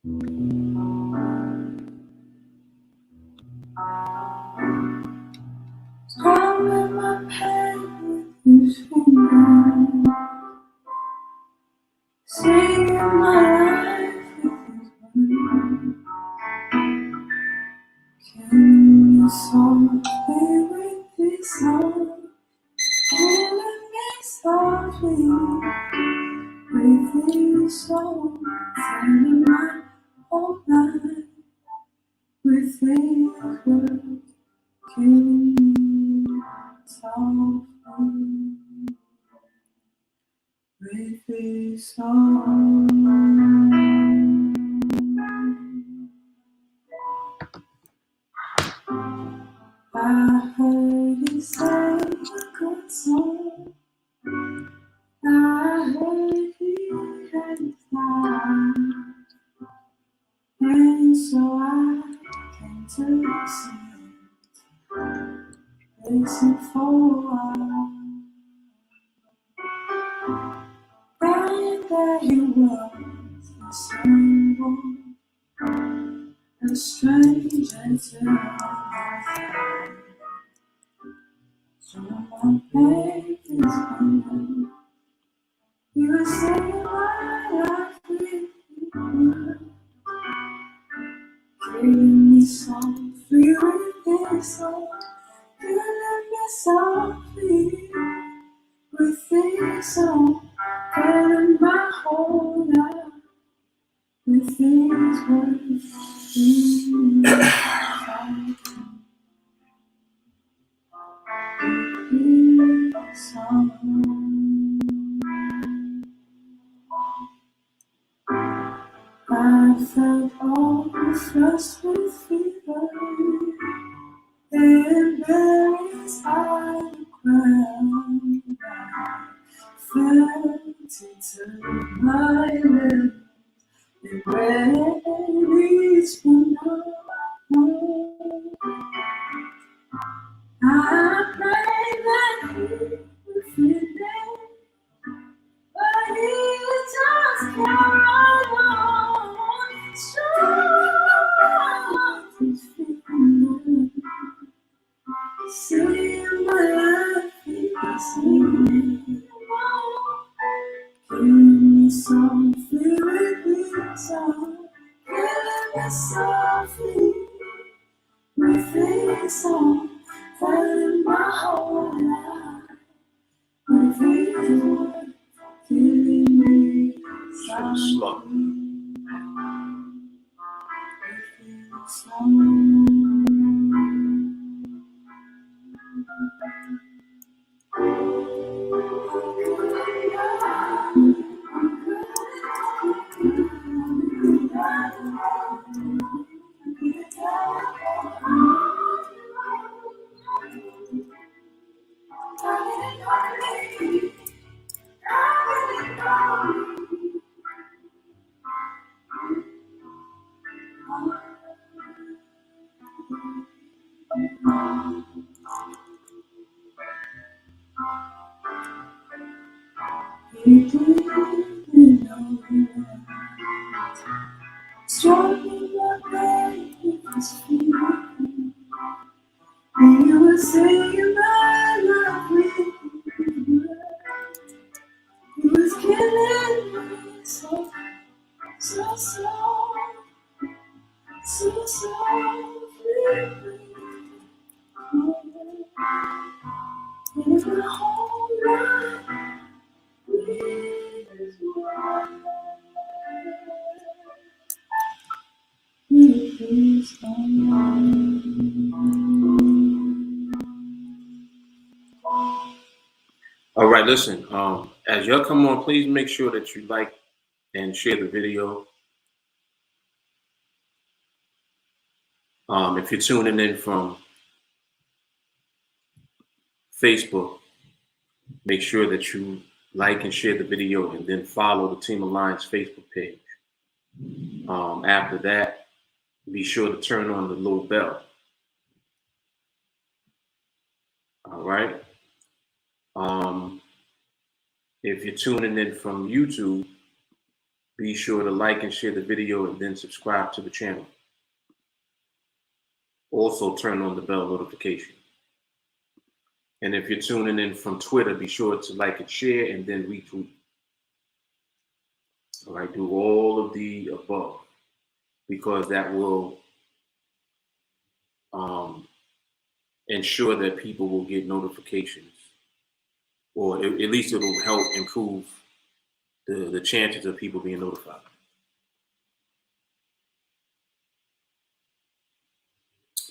Swallowing my pain with his fingers, singing my life with his words, killing me softly with his song, killing me softly with his song, filling my whole life with his words, killing me softly with his song. I heard you say a good song. I heard you had a fly, and so I came to listen for a while. And there he was, the same one, a stranger to me. So my faith is gone. You were saving my life with you, killing me softly with this song, killing me softly with this song, filling my whole life with these words. I felt all flushed with fever, and berries on the ground. Felt into my lips, and berries from now. I pray that he would feel but he just carried on. Strong his finger, seeing my life is in. Killing me softly with his song, killing me softly with his song, filling my whole life with his word, killing me softly with his song. He didn't know me well, stroking my back with his feet. He was saying my life with his word. He was killing me so, so slow, so softly. In my whole life with his word, with his song. All right, listen, as y'all come on, please make sure that you like and share the video. If you're tuning in from Facebook, make sure that you like and share the video and then follow the TeamAlliance Facebook page. After that, be sure to turn on the little bell. All right. If you're tuning in from YouTube, be sure to like and share the video and then subscribe to the channel. Also turn on the bell notification. And if you're tuning in from Twitter, be sure to like and share and then retweet. All right, do all of the above because that will ensure that people will get notifications, or at least it'll help improve the chances of people being notified.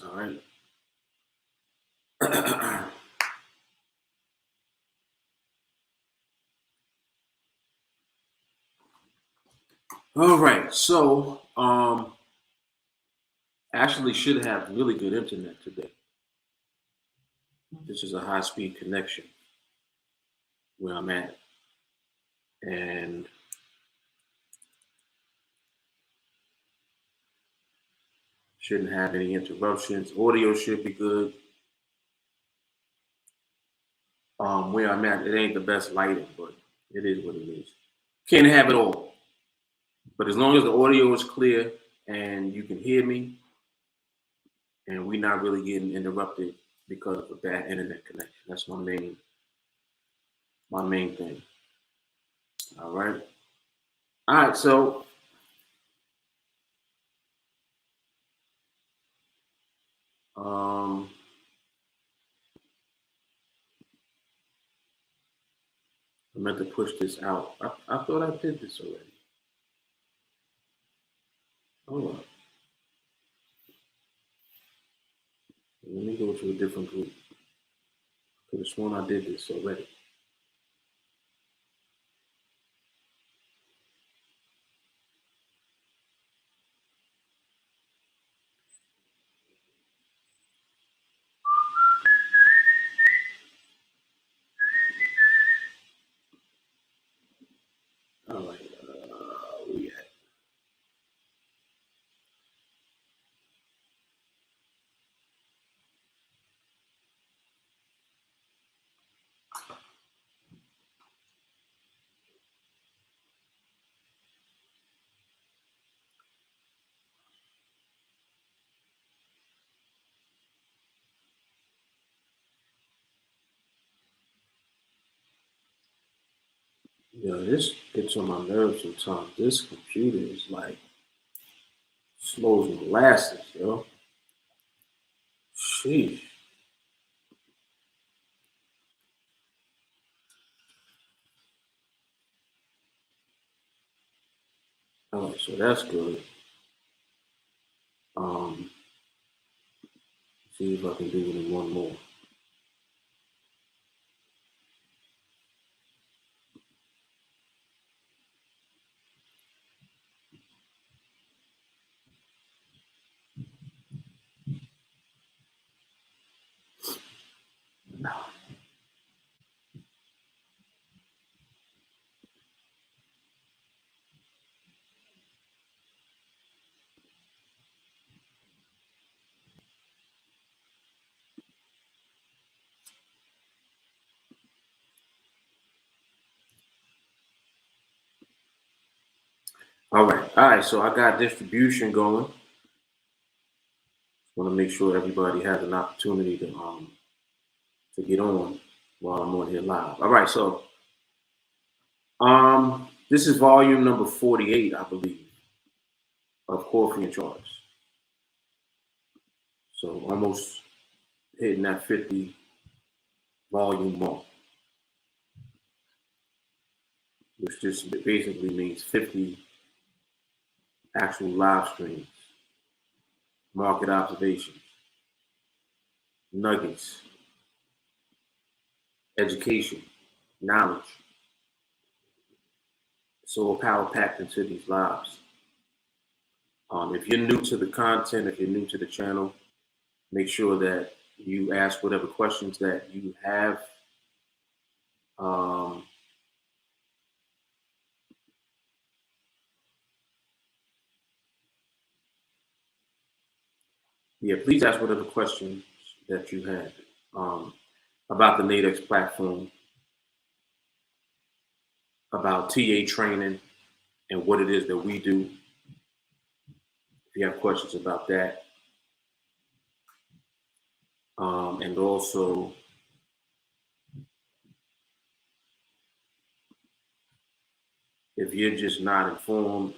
All right. All right. So, actually should have really good internet today. This is a high-speed connection where I'm at, and shouldn't have any interruptions. Audio should be good. Where I'm at, it ain't the best lighting, but it is what it is. Can't have it all. But as long as the audio is clear and you can hear me, and we're not really getting interrupted because of a bad internet connection. That's my main thing. All right. All right, so I meant to push this out. I thought I did this already. Hold on. Let me go to a different group. I could have sworn I did this already. All right. Where we at? Yeah, this gets on my nerves sometimes. This computer is like slow as molasses, yo. Sheesh. All right, so that's good. See if I can do it in one more. All right. So I got distribution going. Want to make sure everybody has an opportunity to get on while I'm on here live. All right. So this is volume number 48, I believe, of Coffee and Charts. So almost hitting that 50 volume mark, which just basically means 50 actual live streams, market observations, nuggets, education, knowledge. It's all power packed into these lives. If you're new to the content, if you're new to the channel, make sure that you ask whatever questions that you have. Please ask whatever questions that you have about the NADEX platform, about TA training, and what it is that we do. If you have questions about that. And also, if you're just not informed,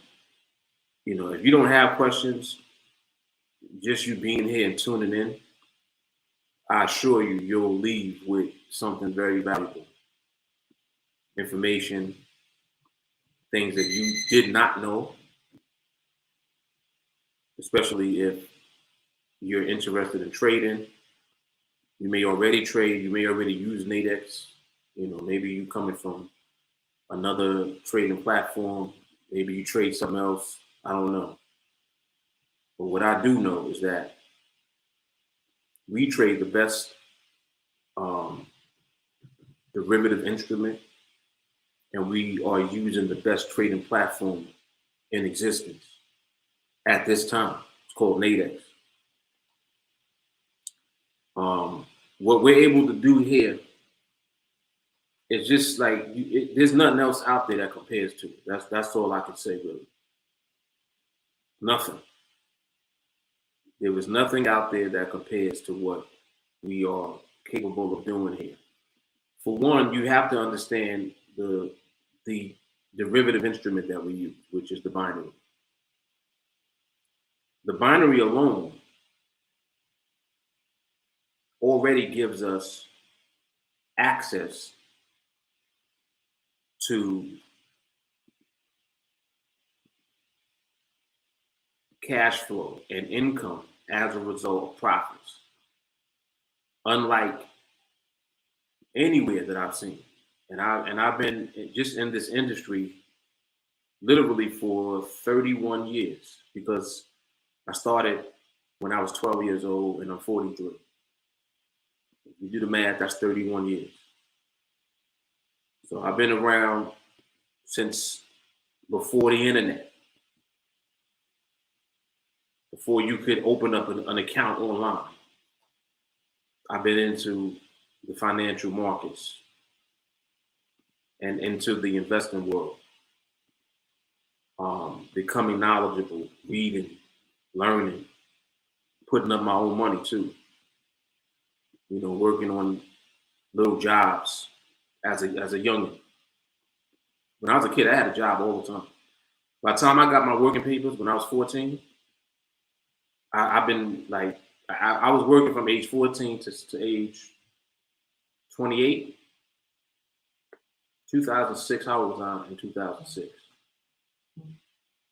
if you don't have questions, just you being here and tuning in, I assure you, you'll leave with something very valuable. Information, things that you did not know, especially if you're interested in trading. You may already trade, you may already use NADEX. Maybe you coming from another trading platform, maybe you trade something else, I don't know. But what I do know is that we trade the best derivative instrument, and we are using the best trading platform in existence at this time. It's called NADEX. What we're able to do here is just like there's nothing else out there that compares to it. That's all I can say, really. Nothing. There was nothing out there that compares to what we are capable of doing here. For one, you have to understand the derivative instrument that we use, which is the binary. The binary alone already gives us access to cash flow and income as a result of profits, unlike anywhere that I've seen. And I've been just in this industry literally for 31 years, because I started when I was 12 years old and I'm 43. If you do the math, that's 31 years. So I've been around since before the internet, before you could open up an account online. I've been into the financial markets and into the investing world, becoming knowledgeable, reading, learning, putting up my own money too. Working on little jobs as a youngin'. When I was a kid, I had a job all the time. By the time I got my working papers when I was 14, I've been like, I was working from age 14 to age 28. 2006, how old was I in 2006?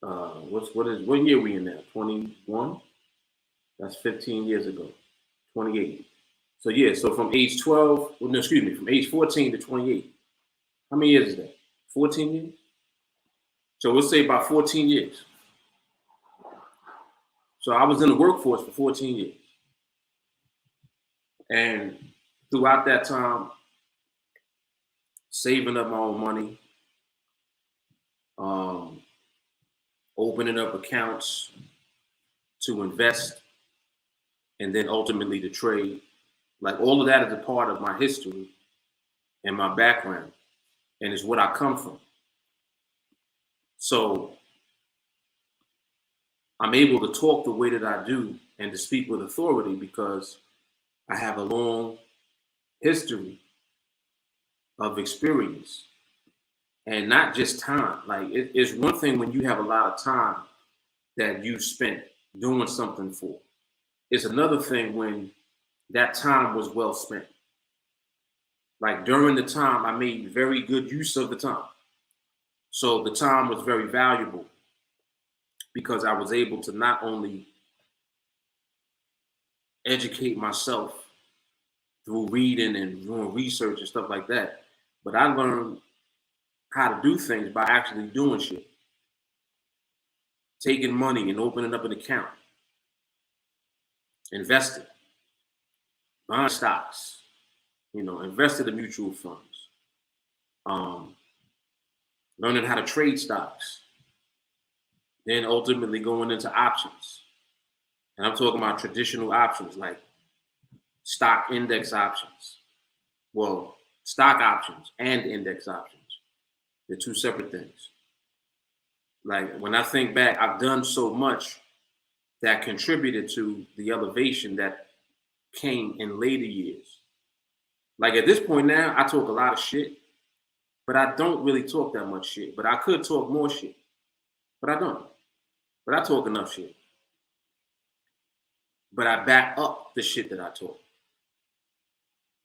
What year we in now? 21? That's 15 years ago. 28. So yeah, so from age 12, from age 14 to 28. How many years is that? 14 years? So we'll say about 14 years. So I was in the workforce for 14 years. And throughout that time, saving up my own money, opening up accounts to invest, and then ultimately to trade. Like, all of that is a part of my history and my background, and it's what I come from. So I'm able to talk the way that I do and to speak with authority because I have a long history of experience, and not just time. Like, it's one thing when you have a lot of time that you spent doing something for. It's another thing when that time was well spent. Like, during the time, I made very good use of the time. So the time was very valuable because I was able to not only educate myself through reading and doing research and stuff like that, but I learned how to do things by actually doing shit. Taking money and opening up an account, investing, buying stocks, invested in mutual funds, learning how to trade stocks, then ultimately going into options. And I'm talking about traditional options like stock index options. Well, stock options and index options. They're two separate things. Like when I think back, I've done so much that contributed to the elevation that came in later years. Like at this point now, I talk a lot of shit, but I don't really talk that much shit. But I could talk more shit, but I don't. But I talk enough shit. But I back up the shit that I talk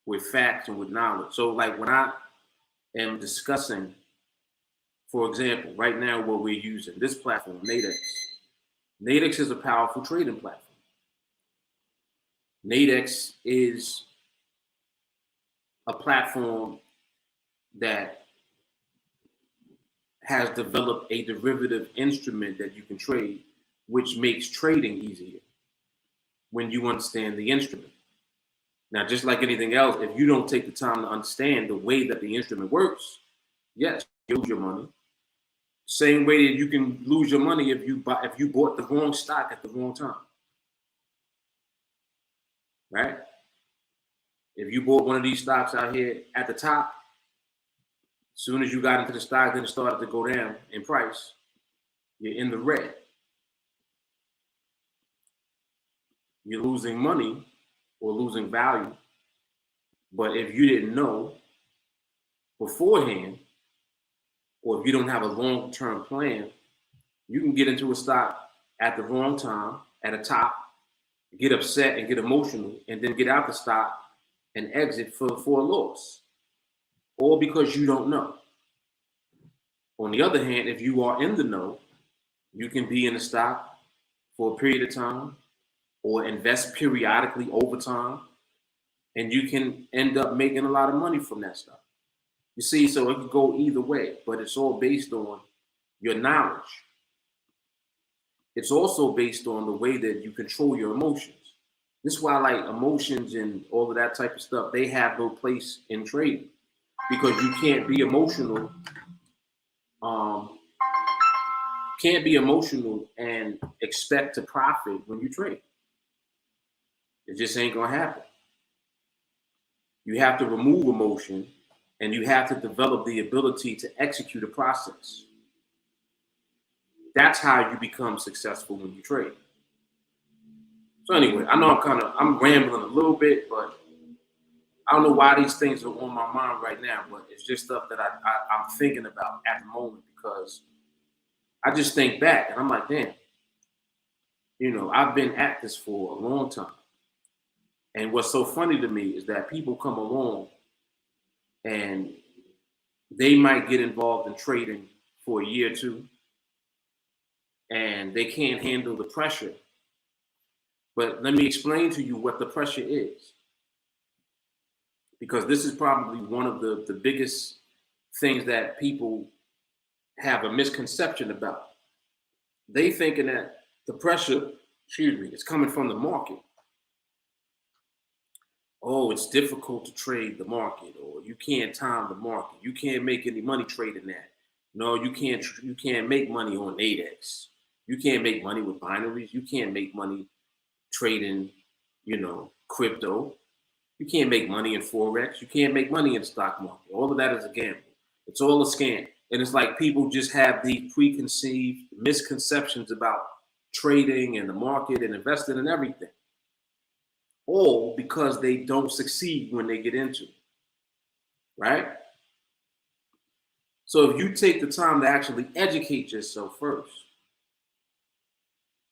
with facts and with knowledge. So like when I am discussing, for example, right now what we're using, this platform, NADEX. NADEX is a powerful trading platform. NADEX is a platform that has developed a derivative instrument that you can trade, which makes trading easier when you understand the instrument. Now, just like anything else, if you don't take the time to understand the way that the instrument works, yes, you lose your money. Same way that you can lose your money if you bought the wrong stock at the wrong time, right? If you bought one of these stocks out here at the top, as soon as you got into the stock, then it started to go down in price, you're in the red. You're losing money or losing value. But if you didn't know beforehand, or if you don't have a long-term plan, you can get into a stock at the wrong time, at a top, get upset and get emotional, and then get out the stock and exit for a loss, all because you don't know. On the other hand, if you are in the know, you can be in the stock for a period of time or invest periodically over time, and you can end up making a lot of money from that stock. You see, so it could go either way, but it's all based on your knowledge. It's also based on the way that you control your emotions. This is why like emotions and all of that type of stuff, they have no place in trading, because you can't be emotional. Can't be emotional and expect to profit when you trade. It just ain't gonna happen. You have to remove emotion, and you have to develop the ability to execute a process. That's how you become successful when you trade. So anyway, I know I'm rambling a little bit, but I don't know why these things are on my mind right now, but it's just stuff that I'm thinking about at the moment, because I just think back and I'm like, damn, I've been at this for a long time. And what's so funny to me is that people come along and they might get involved in trading for a year or two, and they can't handle the pressure. But let me explain to you what the pressure is, because this is probably one of the biggest things that people have a misconception about. They thinking that the pressure, is coming from the market. Oh, it's difficult to trade the market, or you can't time the market. You can't make any money trading that. No, you can't. You can't make money on NADEX. You can't make money with binaries. You can't make money trading, crypto. You can't make money in Forex. You can't make money in the stock market. All of that is a gamble. It's all a scam. And it's like people just have these preconceived misconceptions about trading and the market and investing and everything. All because they don't succeed when they get into it, right? So if you take the time to actually educate yourself first,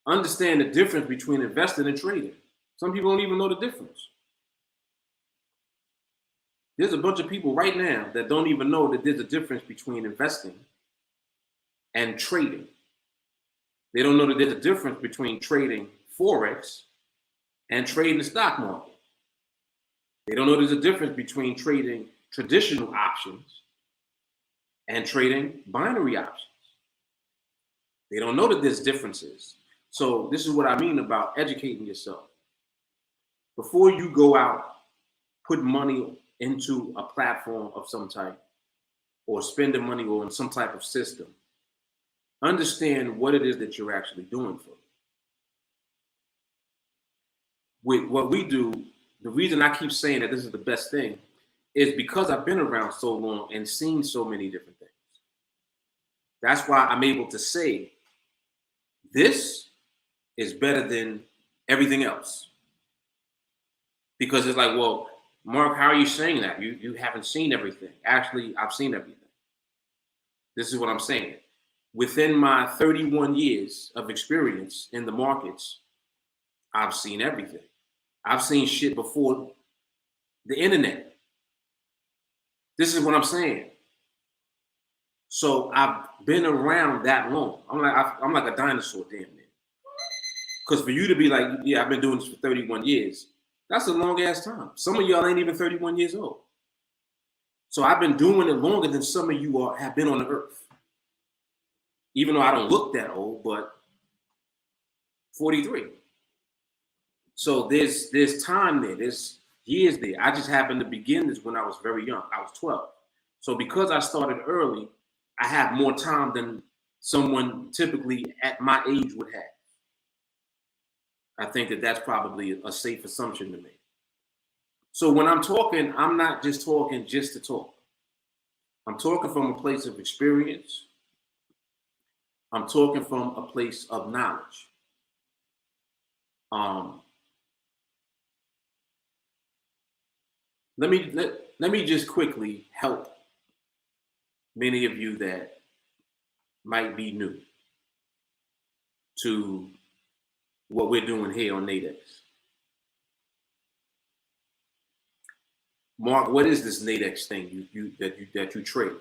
understand the difference between investing and trading. Some people don't even know the difference. There's a bunch of people right now that don't even know that there's a difference between investing and trading. They don't know that there's a difference between trading Forex and trading the stock market. They don't know there's a difference between trading traditional options and trading binary options. They don't know that there's differences. So this is what I mean about educating yourself. Before you go out, put money into a platform of some type, or spending money on some type of system, understand what it is that you're actually doing for it. With what we do, the reason I keep saying that this is the best thing is because I've been around so long and seen so many different things. That's why I'm able to say this is better than everything else. Because it's like, well, Mark, how are you saying that? You haven't seen everything. Actually, I've seen everything. This is what I'm saying. Within my 31 years of experience in the markets, I've seen everything. I've seen shit before the internet. This is what I'm saying. So I've been around that long. I'm like a dinosaur, damn near. Because for you to be like, yeah, I've been doing this for 31 years, that's a long ass time. Some of y'all ain't even 31 years old. So I've been doing it longer than some of you have been on the earth. Even though I don't look that old, but 43. So there's time there, there's years there. I just happened to begin this when I was very young. I was 12. So because I started early, I have more time than someone typically at my age would have. I think that that's probably a safe assumption to make. So when I'm talking, I'm not just talking just to talk. I'm talking from a place of experience. I'm talking from a place of knowledge. Let me just quickly help many of you that might be new to what we're doing here on NADEX. Mark, what is this NADEX thing that you trade?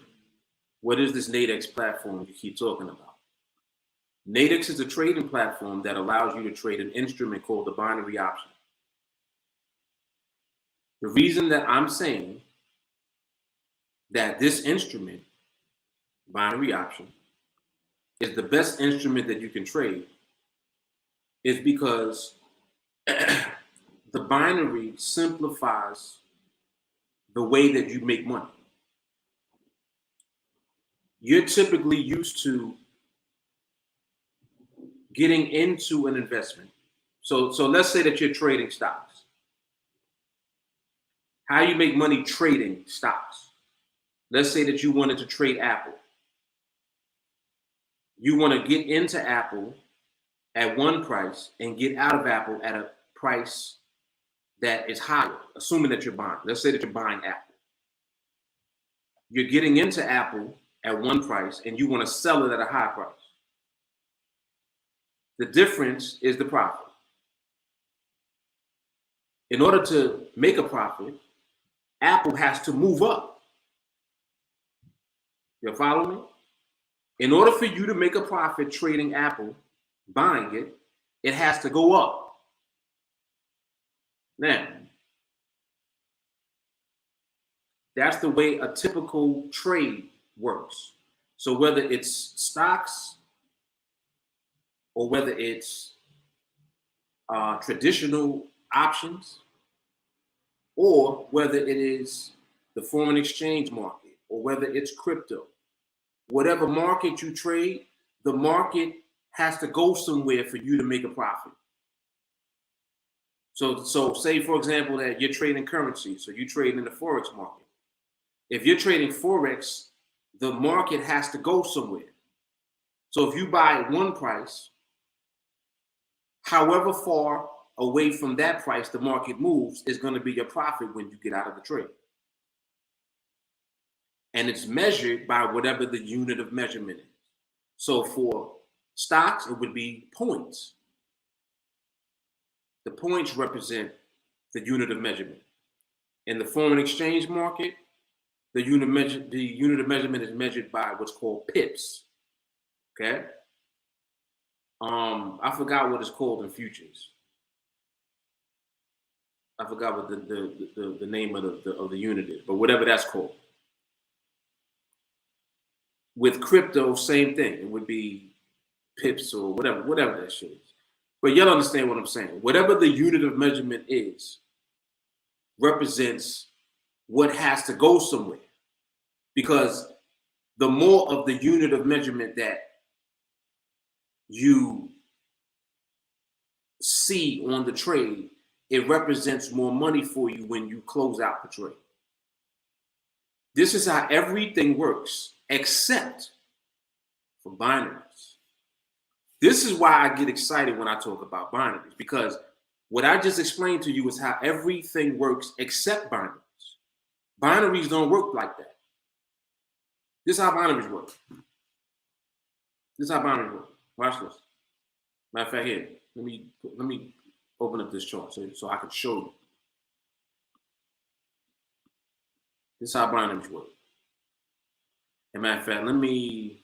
What is this NADEX platform you keep talking about? NADEX is a trading platform that allows you to trade an instrument called the binary option. The reason that I'm saying that this instrument, binary option, is the best instrument that you can trade is because the binary simplifies the way that you make money. You're typically used to getting into an investment. So let's say that you're trading stocks. How you make money trading stocks? Let's say that you wanted to trade Apple. You want to get into Apple at one price and get out of Apple at a price that is higher, assuming that you're buying. Let's say that you're buying Apple. You're getting into Apple at one price and you want to sell it at a high price. The difference is the profit. In order to make a profit, Apple has to move up. You follow me? In order for you to make a profit trading Apple, buying it, it has to go up. Now, that's the way a typical trade works. So whether it's stocks or whether it's traditional options, or whether it is the foreign exchange market, or whether it's crypto, whatever market you trade, the market has to go somewhere for you to make a profit. So say, for example, that you're trading currency. So you trade in the Forex market. If you're trading Forex, the market has to go somewhere. So if you buy at one price, however far away from that price the market moves is going to be your profit when you get out of the trade. And it's measured by whatever the unit of measurement is. So for stocks, it would be points. The points represent the unit of measurement. In the foreign exchange market, the unit of measurement is measured by what's called pips. Okay. I forgot what it's called in futures. I forgot what the name of the unit is, but whatever that's called. With crypto, same thing. It would be pips or whatever that shit is. But y'all understand what I'm saying. Whatever the unit of measurement is, represents what has to go somewhere. Because the more of the unit of measurement that you see on the trade, it represents more money for you when you close out the trade. This is how everything works, except for binaries. This is why I get excited when I talk about binaries, because what I just explained to you is how everything works except binaries. Binaries don't work like that. This is how binaries work. This is how binaries work. Watch this. Matter of fact, here, let me open up this chart so I can show you. This is how binaries work. And matter of fact, let me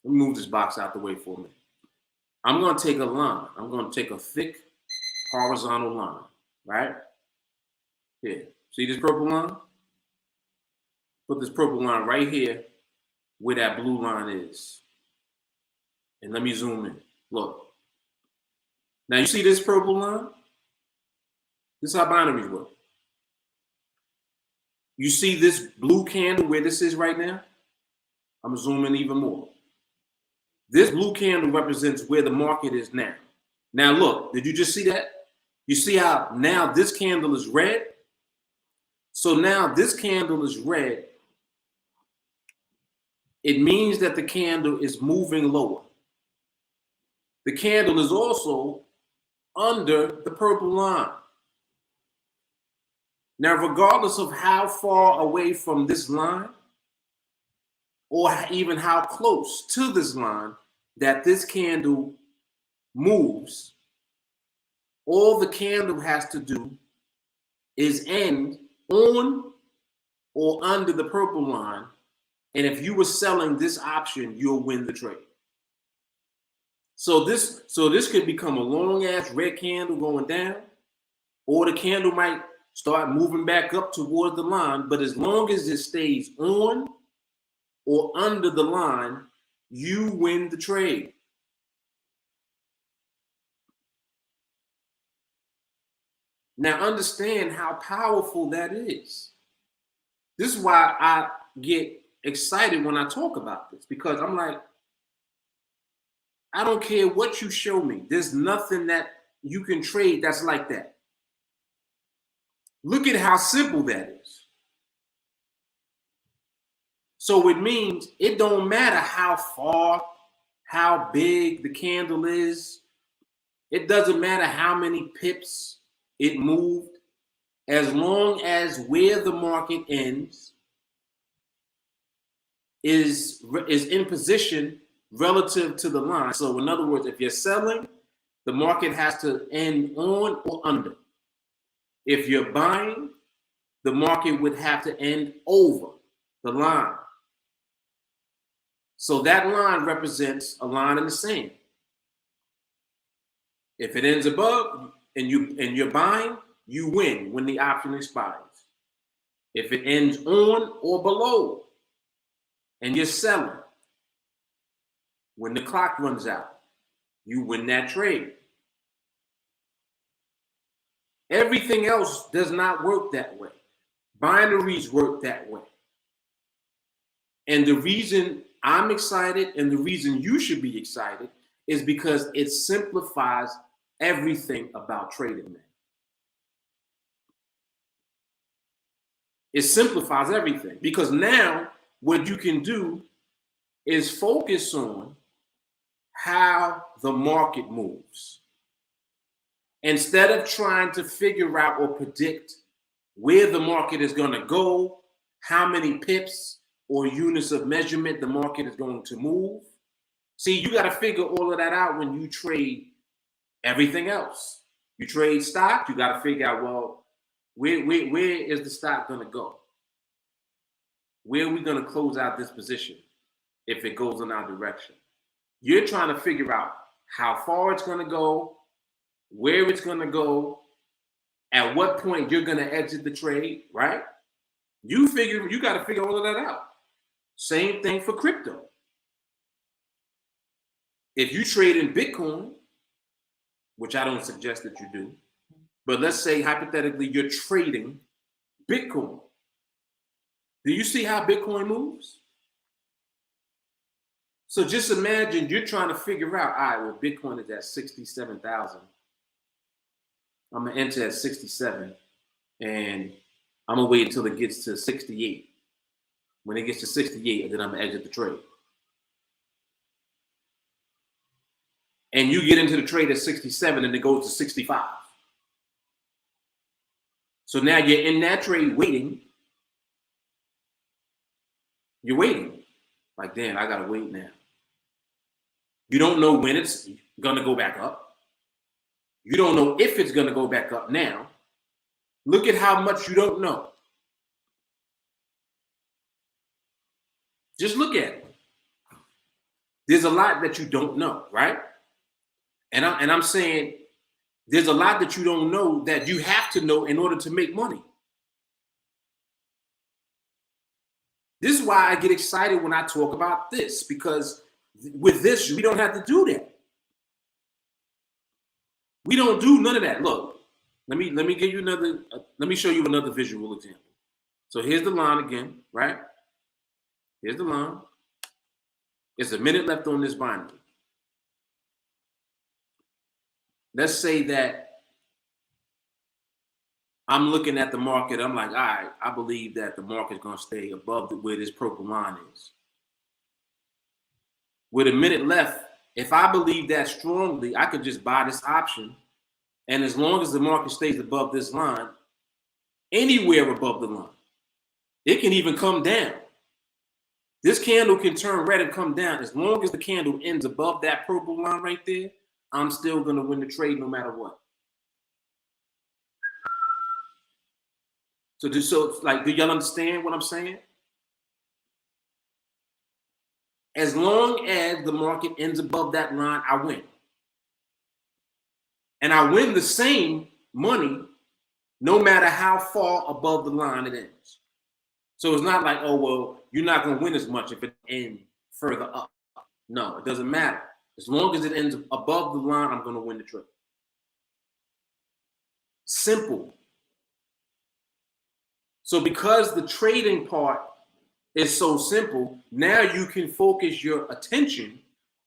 move this box out the way for a minute. I'm going to take a line. I'm going to take a thick horizontal line, right? Here. See this purple line? Put this purple line right here where that blue line is. And let me zoom in. Look. Now you see this purple line? This is how binaries work. You see this blue candle where this is right now? I'm zooming even more. This blue candle represents where the market is now. Now look, did you just see that? You see how now this candle is red? So now this candle is red. It means that the candle is moving lower. The candle is also under the purple line. Now, regardless of how far away from this line, or even how close to this line that this candle moves, all the candle has to do is end on or under the purple line. And if you were selling this option, you'll win the trade. So this could become a long ass red candle going down, or the candle might start moving back up toward the line. But as long as it stays on or under the line, you win the trade. Now understand how powerful that is. This is why I get excited when I talk about this, because I'm like, I don't care what you show me. There's nothing that you can trade that's like that. Look at how simple that is. So it means it don't matter how far, how big the candle is. It doesn't matter how many pips it moved. As long as where the market ends is in position relative to the line. So in other words, if you're selling, the market has to end on or under. If you're buying, the market would have to end over the line. So that line represents a line in the sand. If it ends above and you're buying, you win when the option expires. If it ends on or below and you're selling, when the clock runs out, you win that trade. Everything else does not work that way. Binaries work that way. And the reason I'm excited and the reason you should be excited is because it simplifies everything about trading, man. It simplifies everything, because now what you can do is focus on how the market moves. Instead of trying to figure out or predict where the market is going to go, how many pips or units of measurement the market is going to move. See, you got to figure all of that out when you trade everything else. You trade stock, you got to figure out, well, where is the stock going to go? Where are we going to close out this position if it goes in our direction? You're trying to figure out how far it's going to go, where it's going to go, at what point you're going to exit the trade, right? You got to figure all of that out. Same thing for crypto. If you trade in Bitcoin, which I don't suggest that you do, but let's say hypothetically you're trading Bitcoin. Do you see how Bitcoin moves? So just imagine you're trying to figure out, all right, well, Bitcoin is at 67,000. I'm going to enter at 67, and I'm going to wait until it gets to 68. When it gets to 68, then I'm going to exit the trade. and you get into the trade at 67 and it goes to 65. So now you're in that trade waiting. You're waiting. Like, damn, I gotta wait now. You don't know when it's gonna go back up. You don't know if it's gonna go back up now. Look at how much you don't know. Just look at it. There's a lot that you don't know, right? And I'm saying there's a lot that you don't know that you have to know in order to make money. This is why I get excited when I talk about this, because with this, we don't have to do that. We don't do none of that. Look, let me give you another, let me show you another visual example. So here's the line again, right? Here's the line. There's a minute left on this binary. Let's say that I'm looking at the market. I'm like, all right, I believe that the market's going to stay above where this purple line is. With a minute left, if I believe that strongly, I could just buy this option. And as long as the market stays above this line, anywhere above the line, it can even come down. This candle can turn red and come down. As long as the candle ends above that purple line right there, I'm still going to win the trade no matter what. So do y'all understand what I'm saying? As long as the market ends above that line, I win. And I win the same money no matter how far above the line it ends. So it's not like, oh, well, you're not going to win as much if it ends further up. No, it doesn't matter. As long as it ends above the line, I'm going to win the trade. Simple. So because the trading part is so simple, now you can focus your attention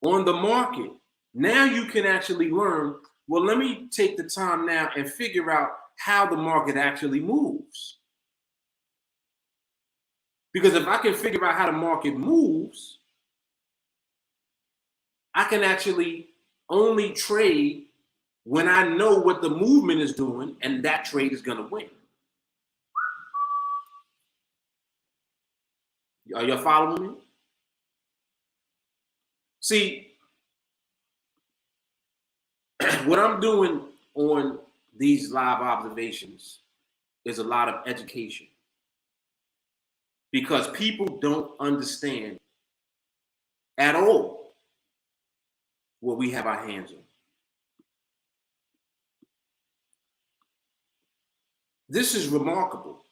on the market. Now you can actually learn, well, let me take the time now and figure out how the market actually moves. Because if I can figure out how the market moves, I can actually only trade when I know what the movement is doing, and that trade is going to win. Are y'all following me? See, what I'm doing on these live observations is a lot of education, because people don't understand at all what we have our hands on. This is remarkable.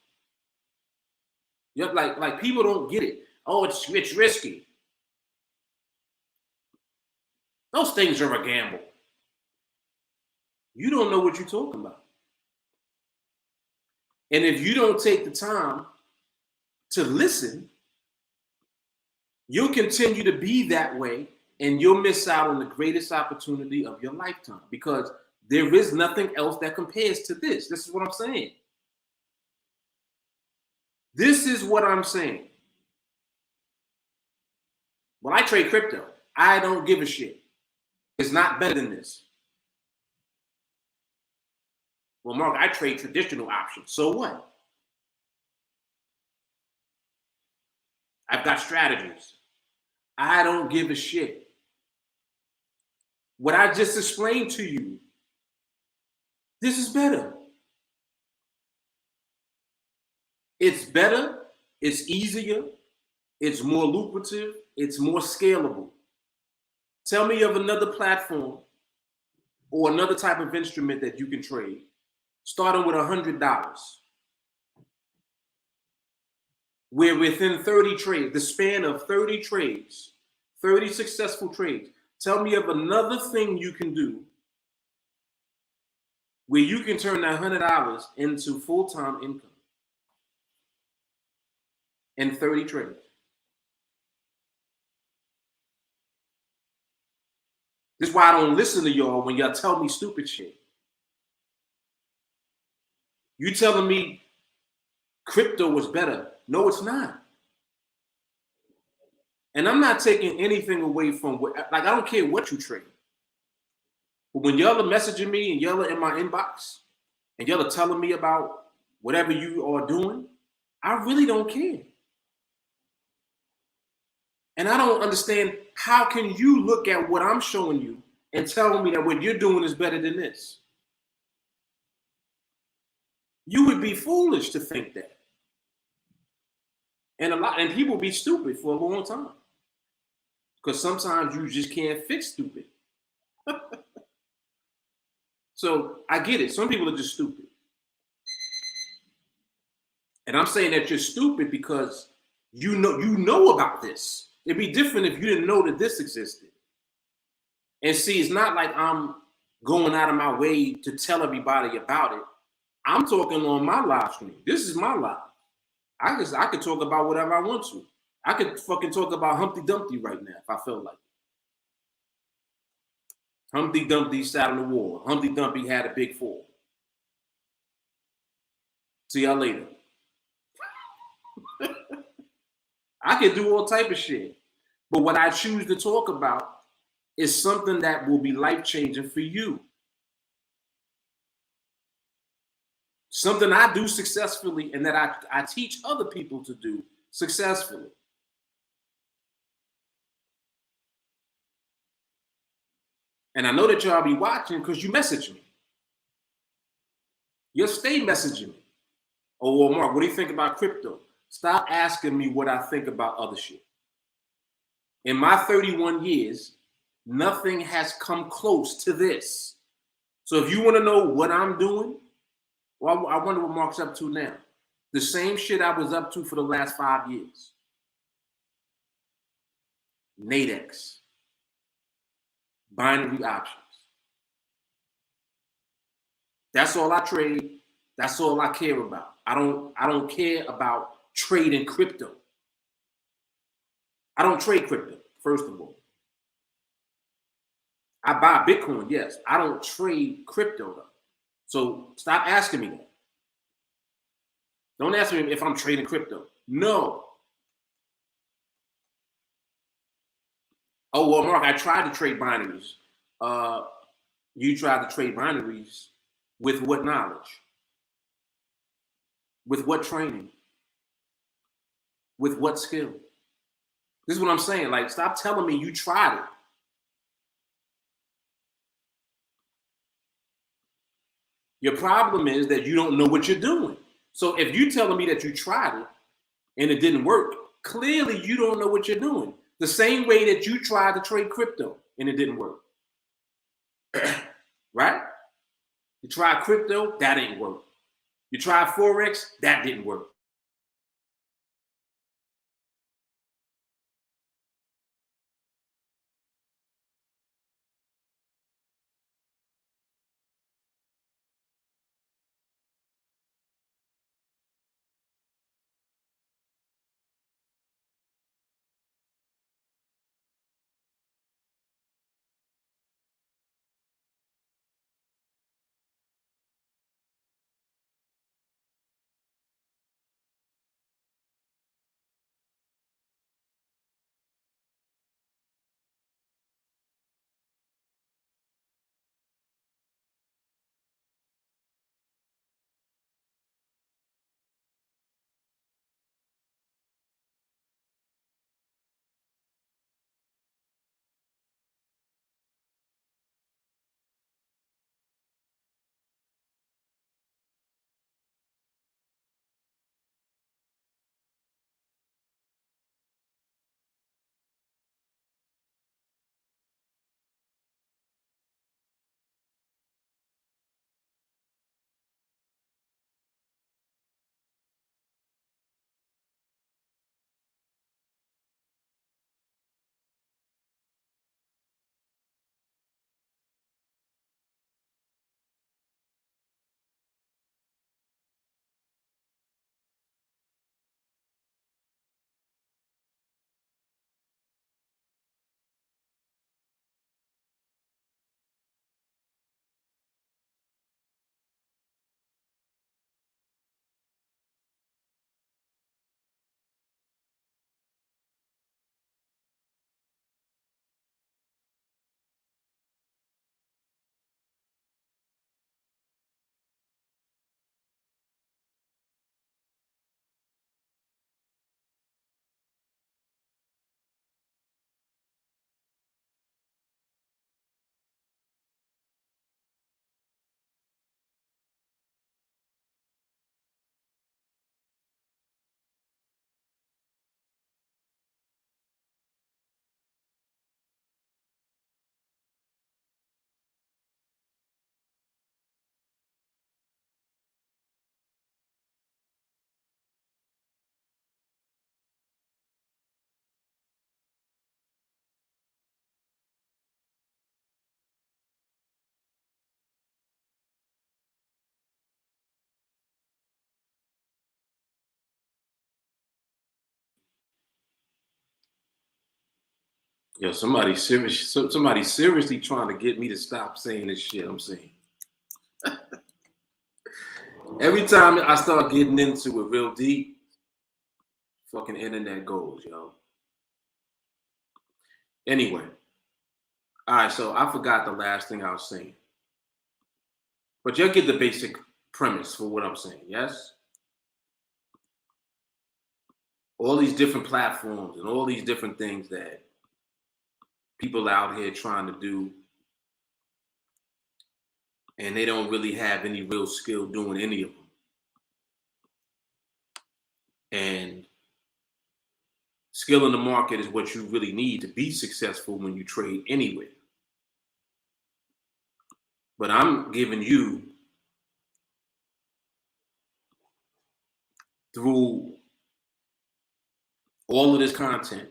Yep, like people don't get it. Oh, it's risky. Those things are a gamble. You don't know what you're talking about. And if you don't take the time to listen, you'll continue to be that way, and you'll miss out on the greatest opportunity of your lifetime, because there is nothing else that compares to this. This is what I'm saying. This is what I'm saying. When I trade crypto, I don't give a shit. It's not better than this. Well, Mark, I trade traditional options. So what? I've got strategies. I don't give a shit. What I just explained to you, this is better. It's better, it's easier, it's more lucrative, it's more scalable. Tell me of another platform or another type of instrument that you can trade, starting with $100, where within 30 trades, the span of 30 trades, 30 successful trades, tell me of another thing you can do where you can turn that $100 into full-time income in 30 trades. This is why I don't listen to y'all when y'all tell me stupid shit. You telling me crypto was better? No, it's not. And I'm not taking anything away from what, like, I don't care what you trade. But when y'all are messaging me and y'all are in my inbox and y'all are telling me about whatever you are doing, I really don't care. And I don't understand, how can you look at what I'm showing you and tell me that what you're doing is better than this? You would be foolish to think that. And people be stupid for a long time. Because sometimes you just can't fix stupid. So I get it. Some people are just stupid. And I'm saying that you're stupid because you know about this. It'd be different if you didn't know that this existed. And see, it's not like I'm going out of my way to tell everybody about it. I'm talking on my live stream. This is my live. I could talk about whatever I want to. I could fucking talk about Humpty Dumpty right now if I felt like it. Humpty Dumpty sat on the wall. Humpty Dumpty had a big fall. See y'all later. I could do all type of shit. But what I choose to talk about is something that will be life-changing for you. Something I do successfully and that I teach other people to do successfully. And I know that y'all be watching because you message me. You'll stay messaging me. Oh, well, Mark, what do you think about crypto? Stop asking me what I think about other shit. In my 31 years, nothing has come close to this. So if you want to know what I'm doing, well, I wonder what Mark's up to now. The same shit I was up to for the last 5 years. NADEX. Binary options. That's all I trade. That's all I care about. I don't care about trading crypto. I don't trade crypto, first of all. I buy Bitcoin, yes. I don't trade crypto though. So stop asking me that. Don't ask me if I'm trading crypto. No. Oh, well, Mark, I tried to trade binaries. You tried to trade binaries with what knowledge? With what training? With what skill? This is what I'm saying. Like, stop telling me you tried it. Your problem is that you don't know what you're doing. So if you're telling me that you tried it and it didn't work, clearly you don't know what you're doing. The same way that you tried to trade crypto and it didn't work. Right? You tried crypto, that didn't work. You tried Forex, that didn't work. Yo, somebody seriously trying to get me to stop saying this shit I'm saying. Every time I start getting into it real deep, fucking internet goes, yo. Anyway, all right, so I forgot the last thing I was saying. But you'll get the basic premise for what I'm saying, yes? All these different platforms and all these different things that people out here trying to do, and they don't really have any real skill doing any of them. And skill in the market is what you really need to be successful when you trade anywhere. But I'm giving you, through all of this content,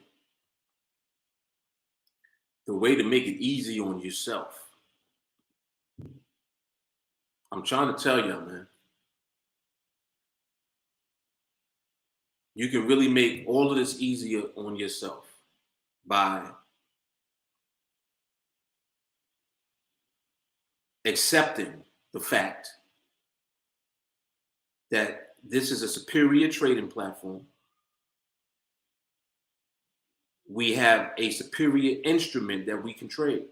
the way to make it easy on yourself. I'm trying to tell you, man. You can really make all of this easier on yourself by accepting the fact that this is a superior trading platform. We have a superior instrument that we can trade.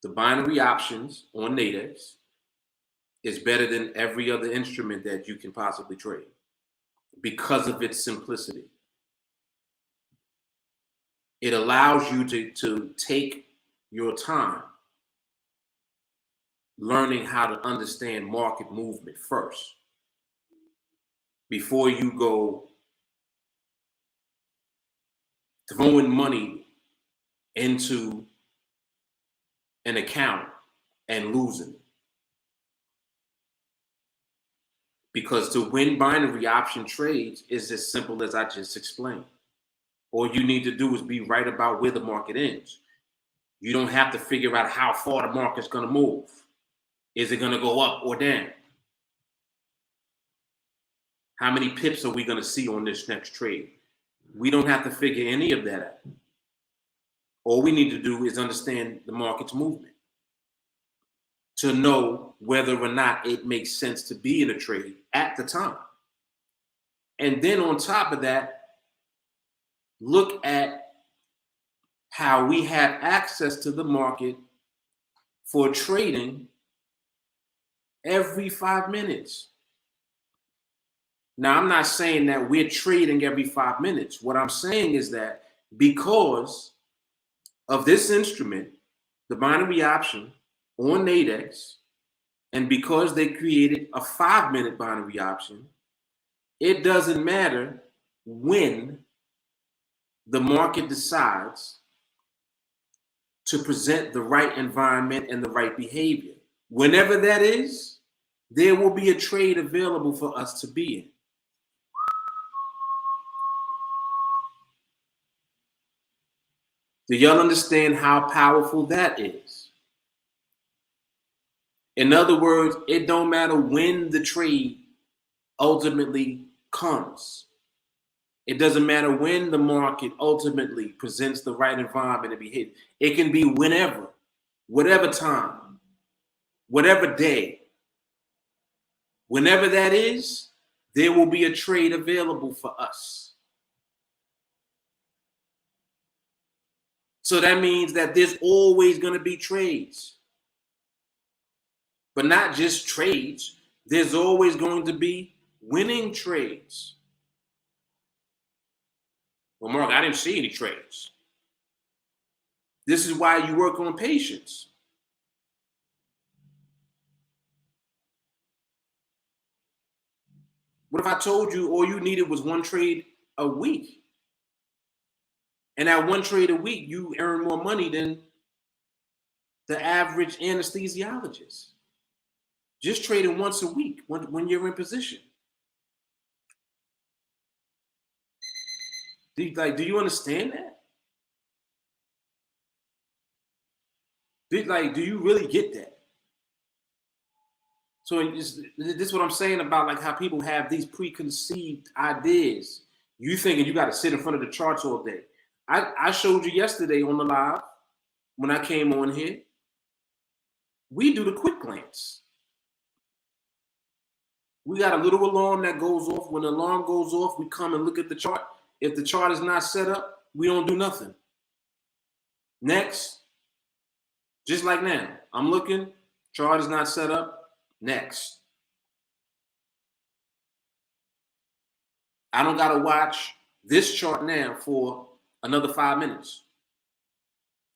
The binary options on NADEX is better than every other instrument that you can possibly trade because of its simplicity. It allows you to take your time learning how to understand market movement first before you go throwing money into an account and losing it. Because to win binary option trades is as simple as I just explained. All you need to do is be right about where the market ends. You don't have to figure out how far the market's going to move. Is it going to go up or down? How many pips are we going to see on this next trade? We don't have to figure any of that out. All we need to do is understand the market's movement to know whether or not it makes sense to be in a trade at the time. And then on top of that, look at how we have access to the market for trading every 5 minutes. Now, I'm not saying that we're trading every 5 minutes. What I'm saying is that because of this instrument, the binary option on NADEX, and because they created a 5-minute binary option, it doesn't matter when the market decides to present the right environment and the right behavior. Whenever that is, there will be a trade available for us to be in. Do y'all understand how powerful that is? In other words, it don't matter when the trade ultimately comes. It doesn't matter when the market ultimately presents the right environment and behavior. It can be whenever, whatever time, whatever day. Whenever that is, there will be a trade available for us. So that means that there's always going to be trades. But not just trades. There's always going to be winning trades. Well, Mark, I didn't see any trades. This is why you work on patience. What if I told you all you needed was one trade a week? And that one trade a week, you earn more money than the average anesthesiologist. Just trading once a week when you're in position. Do you understand that? Do you really get that? So this is what I'm saying about like how people have these preconceived ideas. You thinking you got to sit in front of the charts all day. I showed you yesterday on the live when I came on here. We do the quick glance. We got a little alarm that goes off. When the alarm goes off, we come and look at the chart. If the chart is not set up, we don't do nothing. Next. Just like now. I'm looking, chart is not set up. Next. I don't got to watch this chart now for another 5 minutes.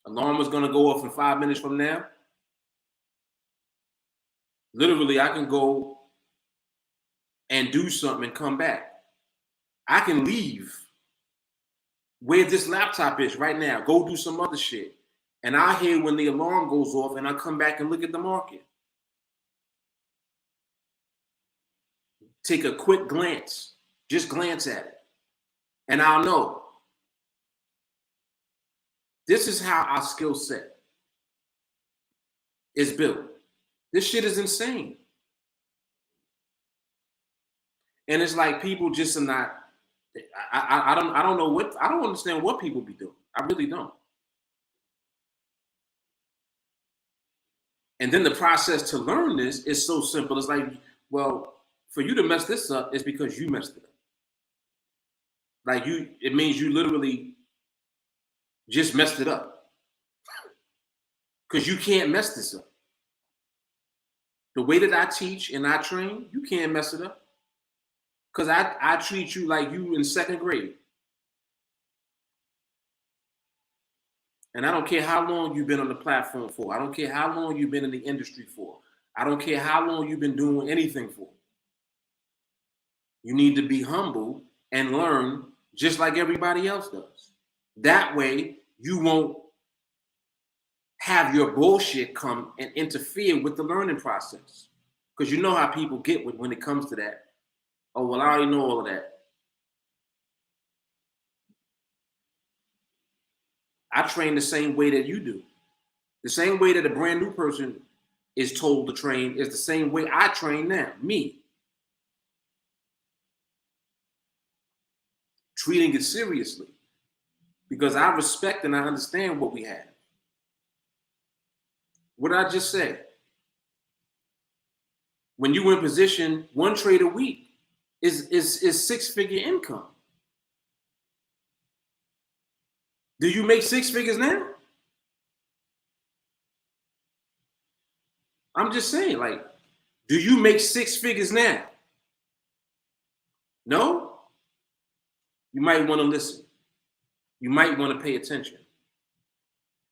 Alarm is going to go off in 5 minutes from now. Literally, I can go and do something and come back. I can leave where this laptop is right now, go do some other shit. And I hear when the alarm goes off and I come back and look at the market. Take a quick glance, just glance at it. And I'll know. This is how our skill set is built. This shit is insane. And it's like people just are not, I don't know what, I don't understand what people be doing. I really don't. And then the process to learn this is so simple. It's like, well, for you to mess this up, it's because you messed it up. Like it means you literally just messed it up. Because you can't mess this up. The way that I teach and I train, you can't mess it up. Because I treat you like you in second grade. And I don't care how long you've been on the platform for. I don't care how long you've been in the industry for. I don't care how long you've been doing anything for. You need to be humble and learn just like everybody else does. That way, you won't have your bullshit come and interfere with the learning process. Because you know how people get when it comes to that. Oh, well, I already know all of that. I train the same way that you do. The same way that a brand new person is told to train is the same way I train now, me. Treating it seriously. Because I respect and I understand what we have. What did I just say? When you in position, one trade a week is six-figure income. Do you make six figures now? I'm just saying, like, do you make six figures now? No? You might want to listen. You might want to pay attention.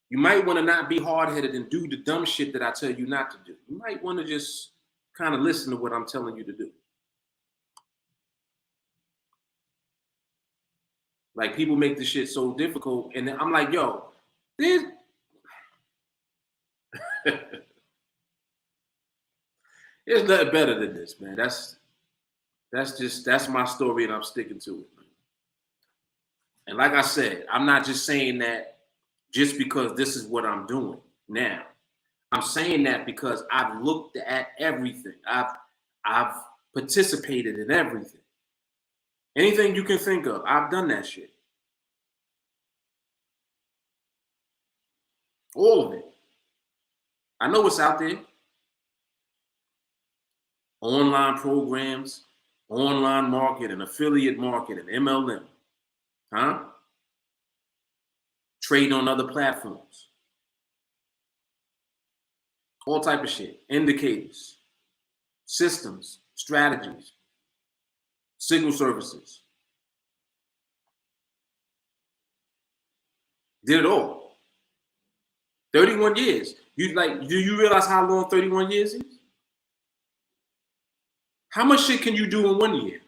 You might want to not be hard-headed and do the dumb shit that I tell you not to do. You might want to just kind of listen to what I'm telling you to do. Like, people make this shit so difficult, and I'm like, yo, there's there's nothing better than this, man. That's my story, and I'm sticking to it, man. And like I said, I'm not just saying that just because this is what I'm doing now. I'm saying that because I've looked at everything. I've participated in everything. Anything you can think of, I've done that shit. All of it. I know what's out there. Online programs, online marketing, affiliate marketing, MLM. Huh? Trade on other platforms. All type of shit. Indicators, systems, strategies, signal services. Did it all. 31 years. Do you realize how long 31 years is? How much shit can you do in 1 year?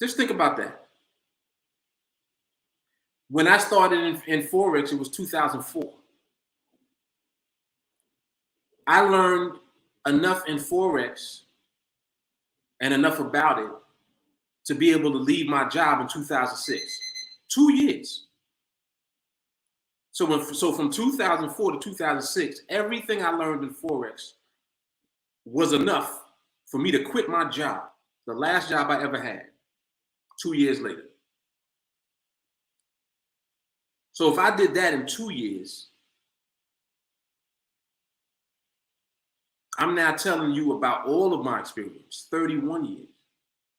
Just think about that. When I started in Forex, it was 2004. I learned enough in Forex and enough about it to be able to leave my job in 2006. 2 years. So from 2004 to 2006, everything I learned in Forex was enough for me to quit my job, the last job I ever had, 2 years later. So if I did that in 2 years, I'm now telling you about all of my experience, 31 years.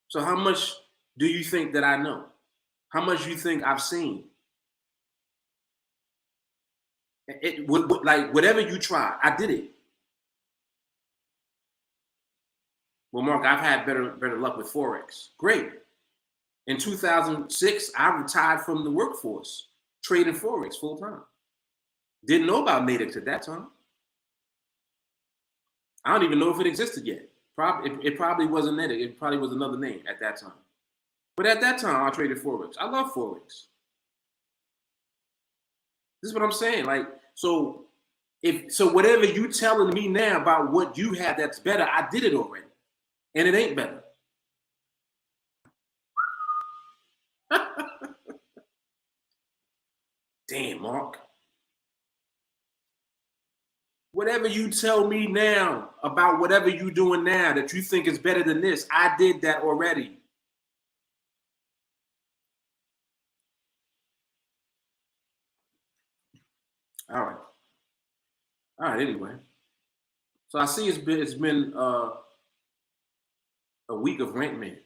So how much do you think that I know? How much do you think I've seen? Like whatever you try, I did it. Well, Mark, I've had better luck with Forex. Great. In 2006, I retired from the workforce, trading Forex full time. Didn't know about NADEX at that time. I don't even know if it existed yet. It probably wasn't NADEX. It probably was another name at that time. But at that time, I traded Forex. I love Forex. This is what I'm saying. Like, so whatever you telling me now about what you have that's better, I did it already. And it ain't better. Damn, Mark. Whatever you tell me now about whatever you're doing now that you think is better than this, I did that already. All right. All right, anyway. So I see it's been a week of Rent Man.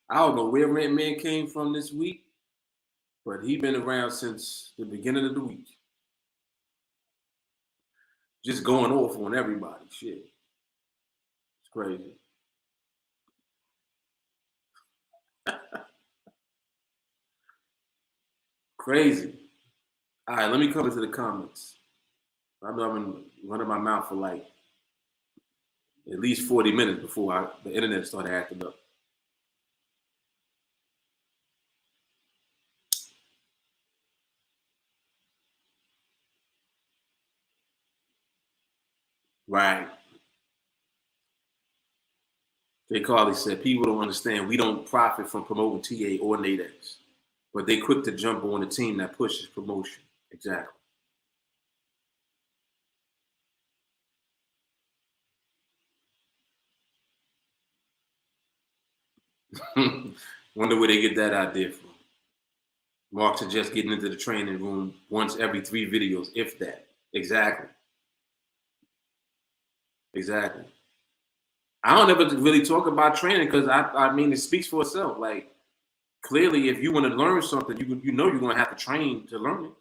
I don't know where Rent Man came from this week, but he been around since the beginning of the week. Just going off on everybody. Shit. It's crazy. Crazy. All right, let me come into the comments. I know I've been running my mouth for like at least 40 minutes before the internet started acting up. Right. Jay Carly said, people don't understand we don't profit from promoting TA or NADEX, but they quick to jump on a team that pushes promotion. Exactly. Wonder where they get that idea from. Mark suggests getting into the training room once every 3 videos, if that. Exactly. Exactly. I don't ever really talk about training because I mean it speaks for itself. Like clearly, if you want to learn something, you know you're gonna have to train to learn it.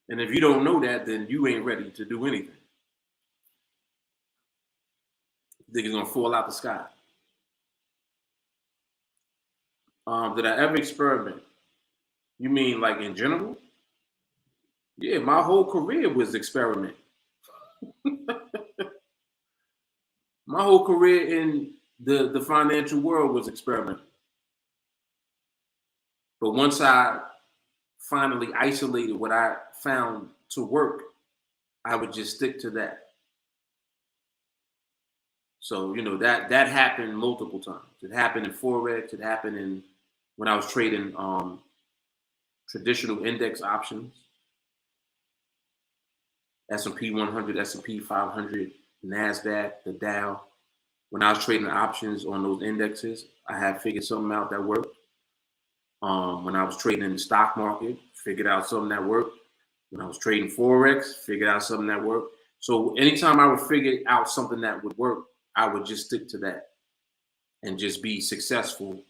And if you don't know that, then you ain't ready to do anything. You think it's gonna fall out the sky. Did I ever experiment? You mean like in general? Yeah, my whole career was experiment. My whole career in the financial world was experiment. But once I finally isolated what I found to work, I would just stick to that. So that happened multiple times. It happened in Forex. It happened in when I was trading traditional index options, S&P 100, S&P 500, NASDAQ, the Dow. When I was trading options on those indexes, I had figured something out that worked. When I was trading in the stock market, figured out something that worked. When I was trading Forex, figured out something that worked. So anytime I would figure out something that would work, I would just stick to that and just be successful.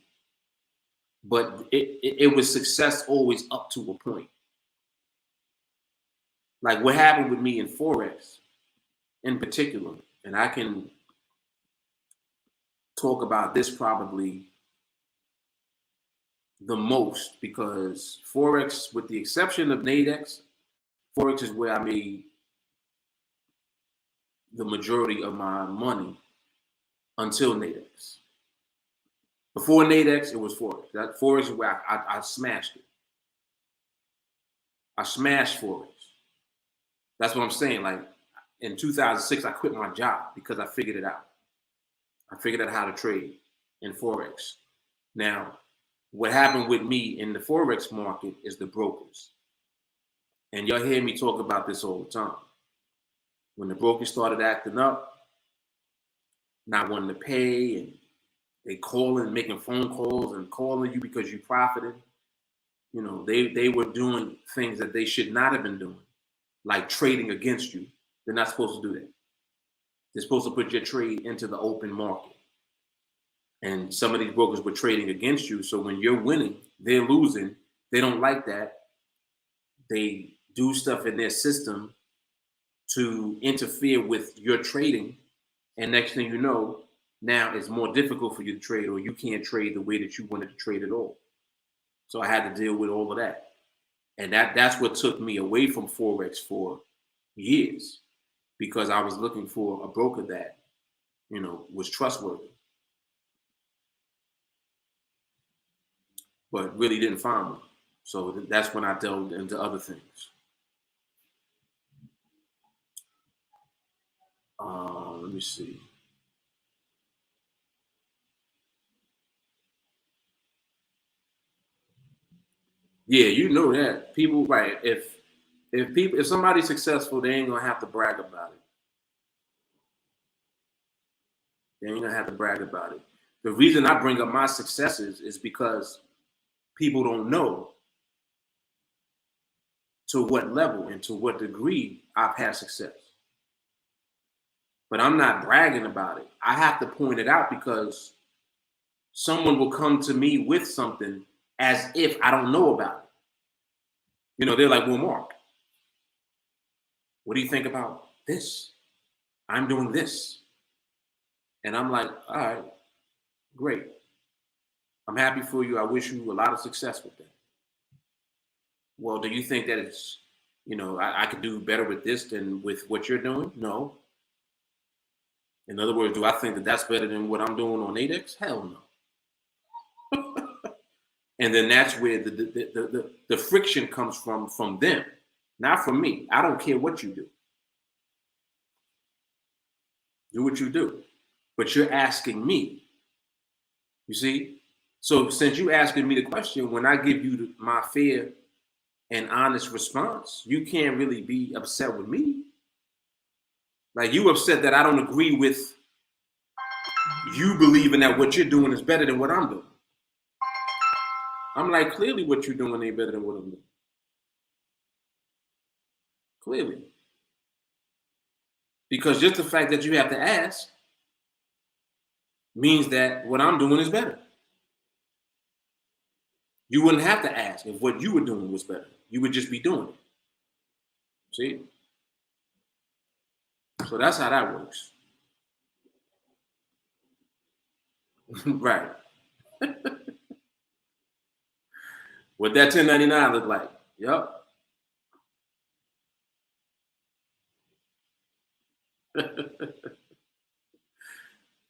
But it was success always up to a point. Like what happened with me in Forex in particular, and I can talk about this probably the most because Forex, with the exception of NADEX, Forex is where I made the majority of my money until NADEX. Before NADEX, it was Forex. That Forex is where I smashed it. I smashed Forex. That's what I'm saying. Like in 2006, I quit my job because I figured it out. I figured out how to trade in Forex. Now, what happened with me in the Forex market is the brokers. And y'all hear me talk about this all the time. When the brokers started acting up, not wanting to pay and They calling, making phone calls and calling you because you profited. You know, they were doing things that they should not have been doing, like trading against you. They're not supposed to do that. They're supposed to put your trade into the open market. And some of these brokers were trading against you. So when you're winning, they're losing. They don't like that. They do stuff in their system to interfere with your trading. And next thing you know, now it's more difficult for you to trade, or you can't trade the way that you wanted to trade at all. So I had to deal with all of that. And that's what took me away from Forex for years, because I was looking for a broker that, you know, was trustworthy, but really didn't find one. So that's when I delved into other things. Let me see. Yeah, you know that people, right? If somebody's successful, they ain't gonna have to brag about it. They ain't gonna have to brag about it. The reason I bring up my successes is because people don't know to what level and to what degree I've had success. But I'm not bragging about it. I have to point it out because someone will come to me with something as if I don't know about it. You know, they're like, well, Mark, what do you think about this? I'm doing this. And I'm like, all right, great. I'm happy for you. I wish you a lot of success with that. Well, do you think that it's, you know, I could do better with this than with what you're doing? No. In other words, do I think that that's better than what I'm doing on NADEX? Hell no. And then that's where the friction comes from them, not from me. I don't care what you do. Do what you do. But you're asking me. You see? So since you asking me the question, when I give you my fair and honest response, you can't really be upset with me. Like, you upset that I don't agree with you believing that what you're doing is better than what I'm doing. I'm like, clearly what you're doing ain't better than what I'm doing. Clearly. Because just the fact that you have to ask means that what I'm doing is better. You wouldn't have to ask if what you were doing was better. You would just be doing it. See? So that's how that works. Right. What that 1099 look like? Yep.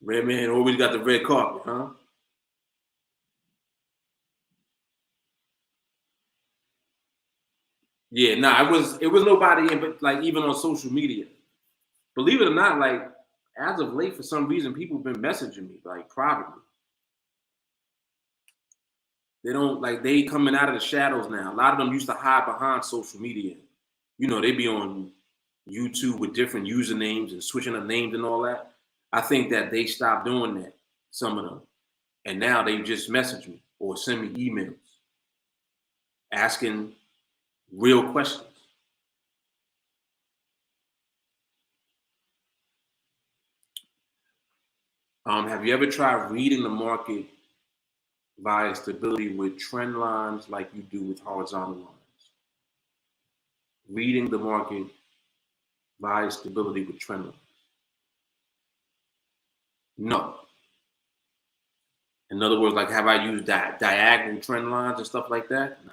Red man always got the red carpet, huh? Yeah, nah, it was nobody in, but like even on social media. Believe it or not, like as of late, for some reason, people have been messaging me like privately. They don't like they coming out of the shadows now. A lot of them used to hide behind social media. You know, they be on YouTube with different usernames and switching up names and all that. I think that they stopped doing that, some of them. And now they just message me or send me emails asking real questions. Have you ever tried reading the market via stability with trend lines like you do with horizontal lines? Reading the market via stability with trend lines. No. In other words, like have I used diagonal trend lines and stuff like that? No.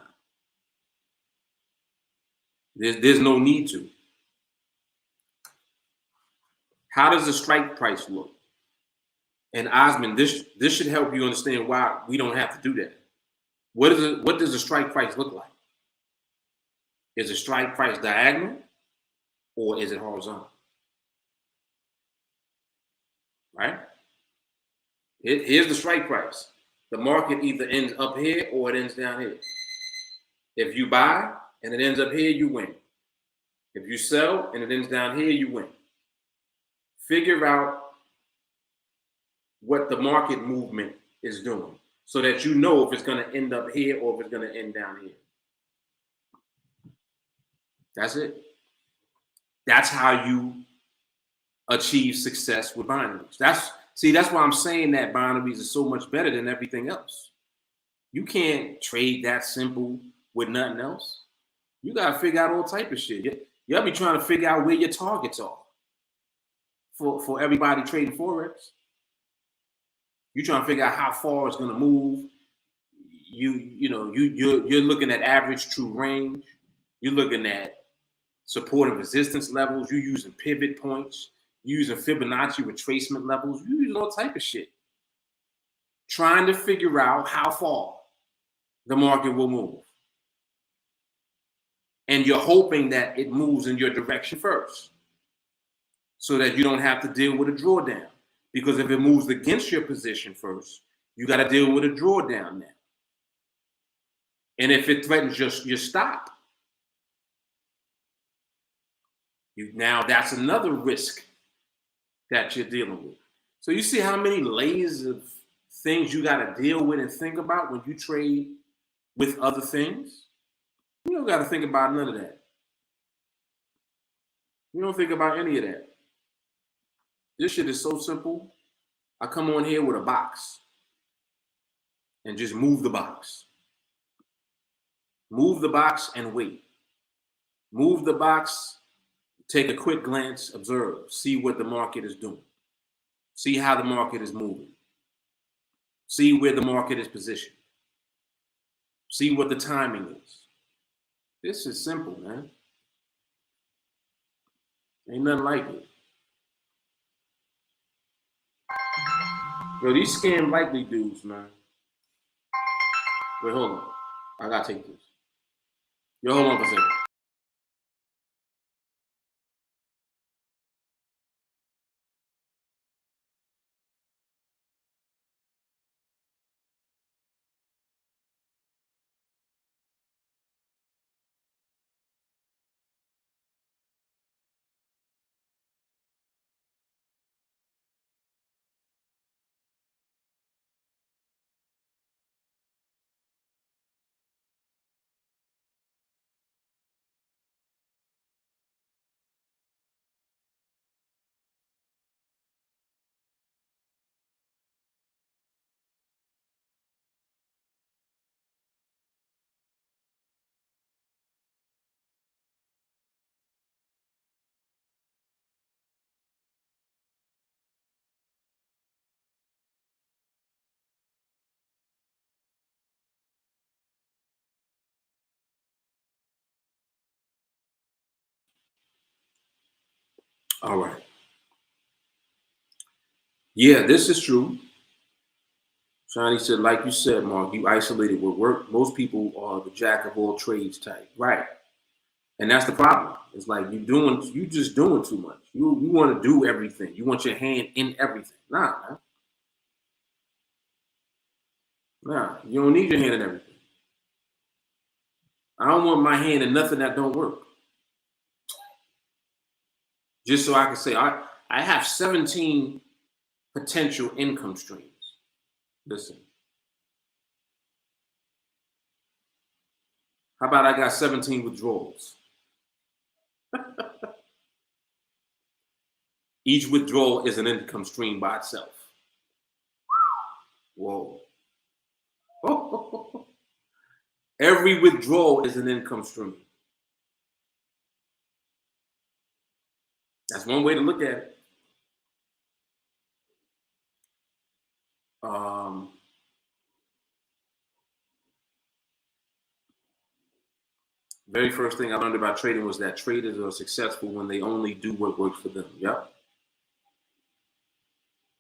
There's no need to. How does the strike price look? And Osman, this should help you understand why we don't have to do that. What does the strike price look like? Is the strike price diagonal or is it horizontal? Right? Here's the strike price. The market either ends up here or it ends down here. If you buy and it ends up here, you win. If you sell and it ends down here, you win. Figure out what the market movement is doing, so that you know if it's going to end up here or if it's going to end down here. That's it. That's how you achieve success with binaries. That's why I'm saying that binaries are so much better than everything else. You can't trade that simple with nothing else. You got to figure out all type of shit. You'll be trying to figure out where your targets are for everybody trading Forex. You're trying to figure out how far it's going to move. You're looking at average true range. You're looking at support and resistance levels. You're using pivot points. You're using Fibonacci retracement levels. You're using all type of shit. Trying to figure out how far the market will move. And you're hoping that it moves in your direction first, so that you don't have to deal with a drawdown. Because if it moves against your position first, you got to deal with a drawdown now. And if it threatens your stop, now that's another risk that you're dealing with. So you see how many layers of things you got to deal with and think about when you trade with other things? You don't got to think about none of that. You don't think about any of that. This shit is so simple. I come on here with a box and just move the box. Move the box and wait. Move the box, take a quick glance, observe, see what the market is doing. See how the market is moving. See where the market is positioned. See what the timing is. This is simple, man. Ain't nothing like it. Yo, these scam likely dudes, man. Wait, hold on. I gotta take this. Yo, hold on for a second. All right. Yeah, this is true. Shani said, like you said, Mark, you isolated with work. Most people are the jack of all trades type. Right. And that's the problem. It's like you just doing too much. You want to do everything. You want your hand in everything. Nah, man. Nah, you don't need your hand in everything. I don't want my hand in nothing that don't work. Just so I can say, I have 17 potential income streams. Listen. How about I got 17 withdrawals? Each withdrawal is an income stream by itself. Whoa. Every withdrawal is an income stream. That's one way to look at it. Very first thing I learned about trading was that traders are successful when they only do what works for them. Yep.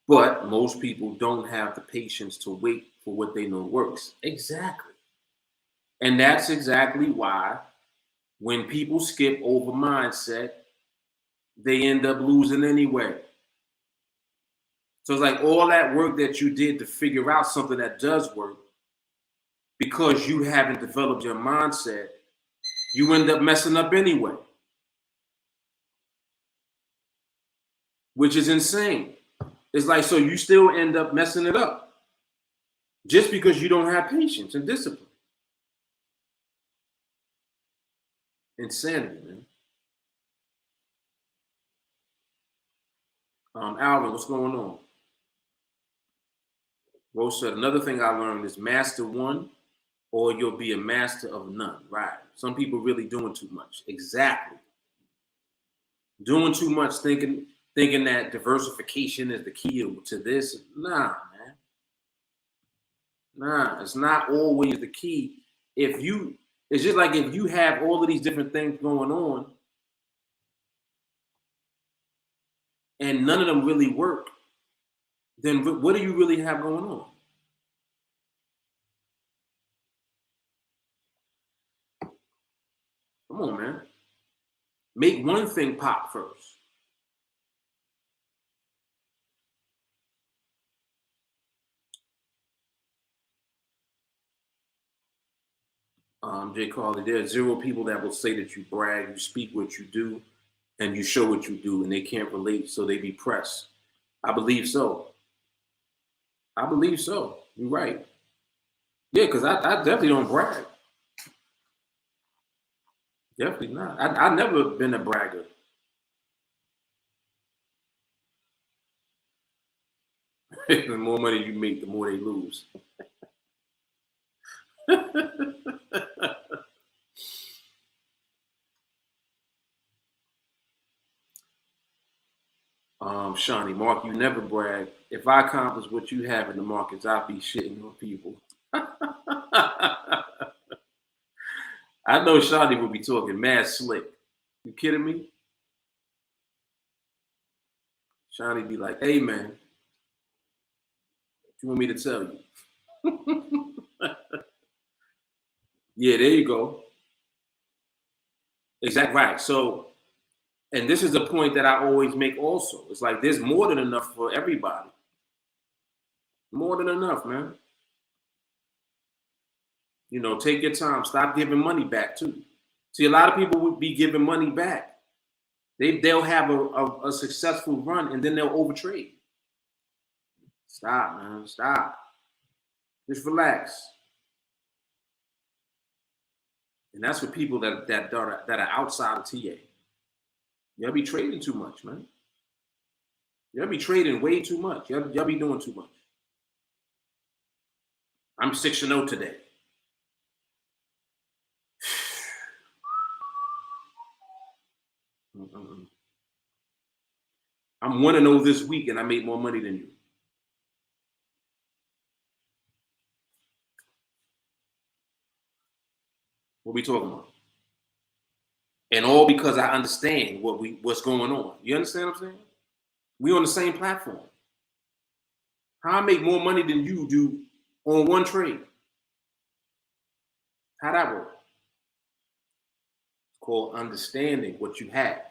But most people don't have the patience to wait for what they know works. Exactly. And that's exactly why when people skip over mindset, they end up losing anyway. So it's like all that work that you did to figure out something that does work, because you haven't developed your mindset, you end up messing up anyway, which is insane. It's like, so you still end up messing it up just because you don't have patience and discipline. Insanity, man. Alvin, what's going on? Rose said, another thing I learned is master one or you'll be a master of none. Right. Some people really doing too much. Exactly. Doing too much, thinking that diversification is the key to this. Nah, man. Nah, it's not always the key. It's just like if you have all of these different things going on and none of them really work, then what do you really have going on? Come on, man. Make one thing pop first. Jay Carly, there are zero people that will say that you brag, you speak what you do, and you show what you do, and they can't relate, so they be pressed. I believe so. I believe so. You're right. Yeah, because I definitely don't brag. Definitely not. I've never been a bragger. The more money you make, the more they lose. Shawnee, Mark, you never brag. If I accomplish what you have in the markets, I'll be shitting on people. I know Shawnee will be talking mad slick. You kidding me? Shawnee be like, hey man, what you want me to tell you? Yeah, there you go. Exactly right. So, and this is the point that I always make also. It's like there's more than enough for everybody. More than enough, man. You know, take your time. Stop giving money back too. See, a lot of people would be giving money back. They'll have a successful run and then they'll overtrade. Stop, man. Stop. Just relax. And that's for people that are outside of TA. Y'all be trading too much, man. Y'all be trading way too much. Y'all be doing too much. I'm 6-0 today. I'm 1-0 this week and I made more money than you. What we talking about? And all because I understand what's going on. You understand what I'm saying? We on the same platform. How I make more money than you do on one trade? How that work? It's called understanding what you have.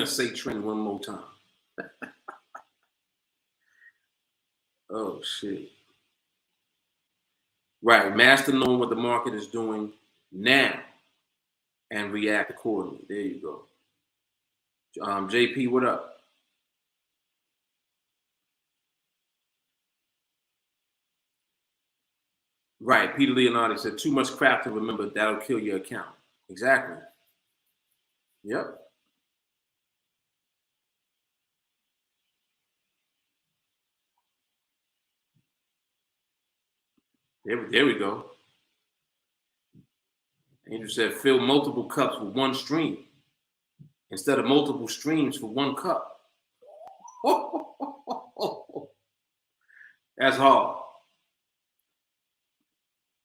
Say trend one more time. Oh shit. Right. Master knowing what the market is doing now and react accordingly. There you go. JP, what up? Right. Peter Leonardo said too much crap to remember, that'll kill your account. Exactly. Yep. There we go. Andrew said fill multiple cups with one stream instead of multiple streams for one cup. That's hard.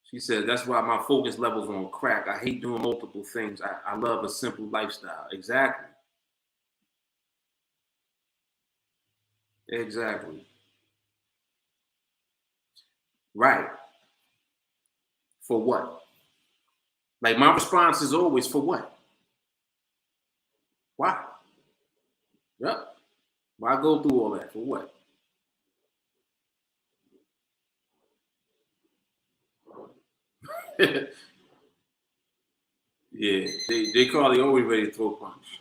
She said, that's why my focus level's on crack. I hate doing multiple things. I love a simple lifestyle. Exactly. Exactly. Right. For what? Like my response is always for what? Why? Yep. Why go through all that? For what? Yeah, they call it always ready to throw a punch.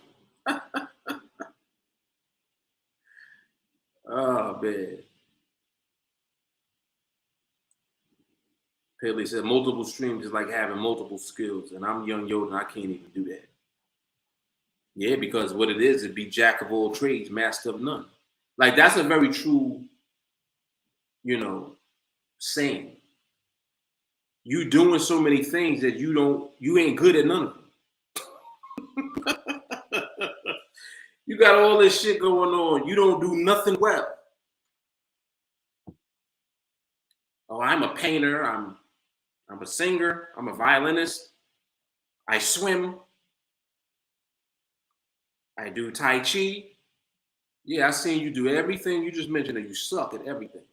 bad. Paley said multiple streams is like having multiple skills, and I'm young Yoda and I can't even do that. Yeah, because what it is, it be jack of all trades, master of none. Like that's a very true, saying. You doing so many things that you ain't good at none of them. You got all this shit going on. You don't do nothing well. Oh, I'm a painter. I'm a singer. I'm a violinist. I swim. I do Tai Chi. Yeah, I seen you do everything you just mentioned, and you suck at everything.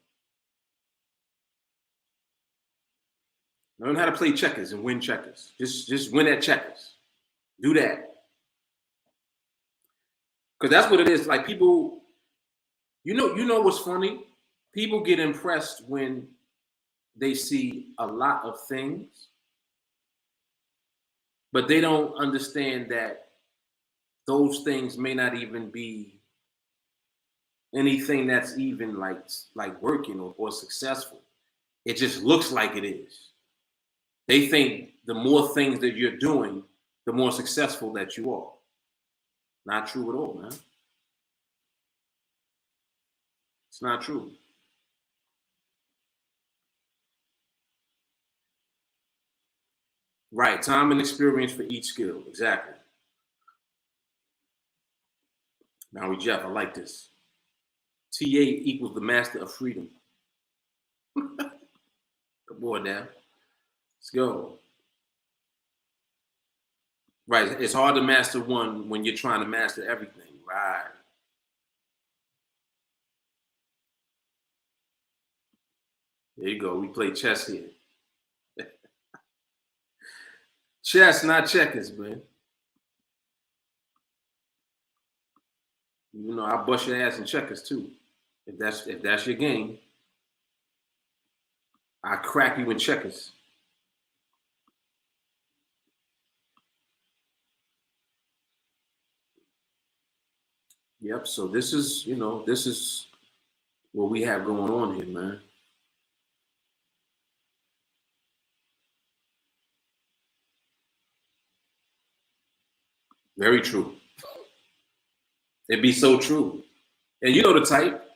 Learn how to play checkers and win checkers. Just win at checkers. Do that. Because that's what it is. Like people, you know what's funny? People get impressed when they see a lot of things, but they don't understand that those things may not even be anything that's even like working or successful. It just looks like it is. They think the more things that you're doing, the more successful that you are. Not true at all, man. It's not true. Right, time and experience for each skill. Exactly. Now, Jeff, I like this. TA equals the master of freedom. Come on now. Let's go. Right, it's hard to master one when you're trying to master everything. Right. There you go. We play chess here. Chess, not checkers, man. I bust your ass in checkers too. If that's your game, I crack you in checkers. Yep. So this is what we have going on here, man. Very true. It'd be so true. And you know the type.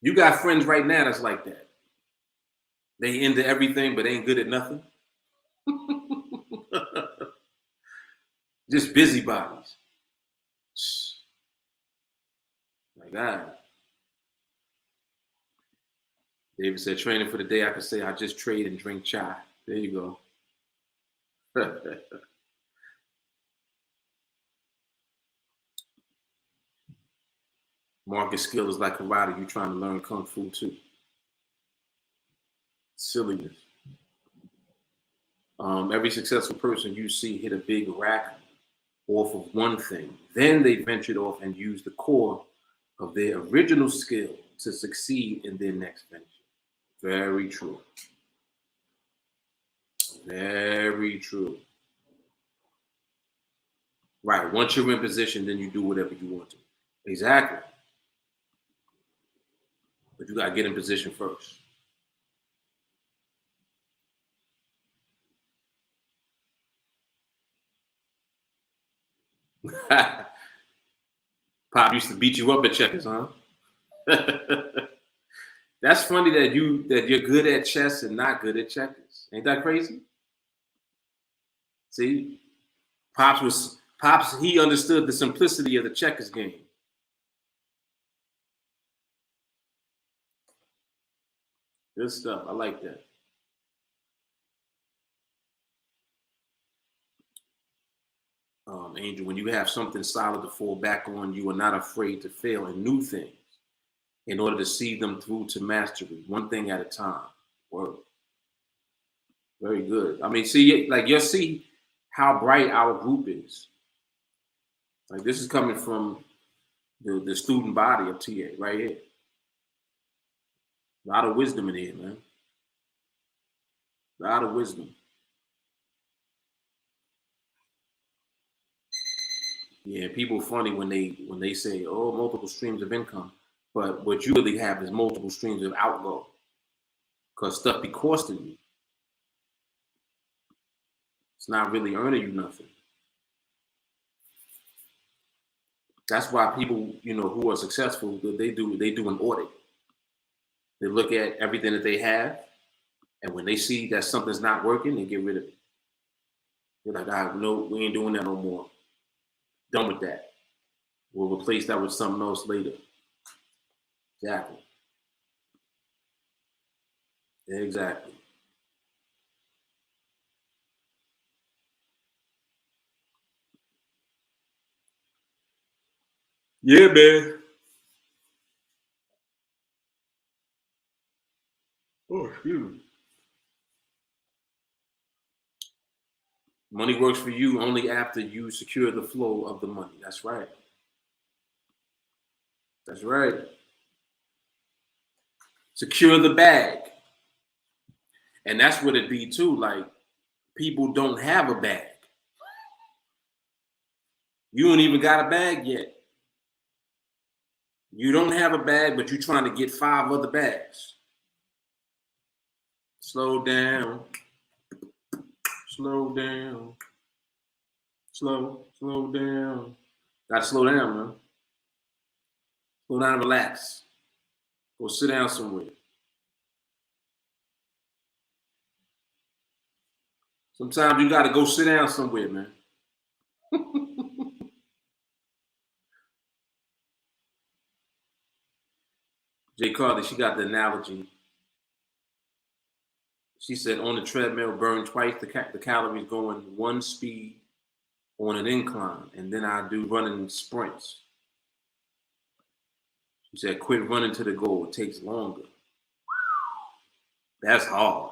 You got friends right now that's like that. They into everything, but ain't good at nothing. Just busybodies. My God. David said, training for the day, I could say I just trade and drink chai. There you go. Market skill is like karate. You trying to learn kung fu too. Silliness. Every successful person you see hit a big rack off of one thing. Then they ventured off and used the core of their original skill to succeed in their next venture. Very true. Very true. Right. Once you're in position, then you do whatever you want to. Exactly. But you got to get in position first. Pop used to beat you up at checkers, huh? That's funny that you're good at chess and not good at checkers. Ain't that crazy? See, Pops. He understood the simplicity of the checkers game. Good stuff. I like that. Angel, when you have something solid to fall back on, you are not afraid to fail in new things in order to see them through to mastery, one thing at a time. Word. Very good. I mean, see, like you'll see how bright our group is. Like this is coming from the student body of TA right here. A lot of wisdom in here, man. A lot of wisdom. Yeah, people funny when they say, "Oh, multiple streams of income," But what you really have is multiple streams of outgo, because stuff be costing you. It's not really earning you nothing. That's why people, who are successful, they do an audit. They look at everything that they have, and when they see that something's not working, they get rid of it. They're like, no, we ain't doing that no more. Done with that. We'll replace that with something else later. Exactly. Exactly. Yeah, man. Oh, excuse me. Money works for you only after you secure the flow of the money. That's right. That's right. Secure the bag. And that's what it be too. Like, people don't have a bag. You don't even got a bag yet. You don't have a bag, but you're trying to get 5 other bags. Slow down. Slow down. Slow down. Gotta slow down, man. Slow down and relax. Go sit down somewhere. Sometimes you gotta go sit down somewhere, man. Jay Carly, she got the analogy. She said on the treadmill, burn twice the calories going one speed on an incline, and then I do running sprints. She said, quit running to the goal. It takes longer. That's hard.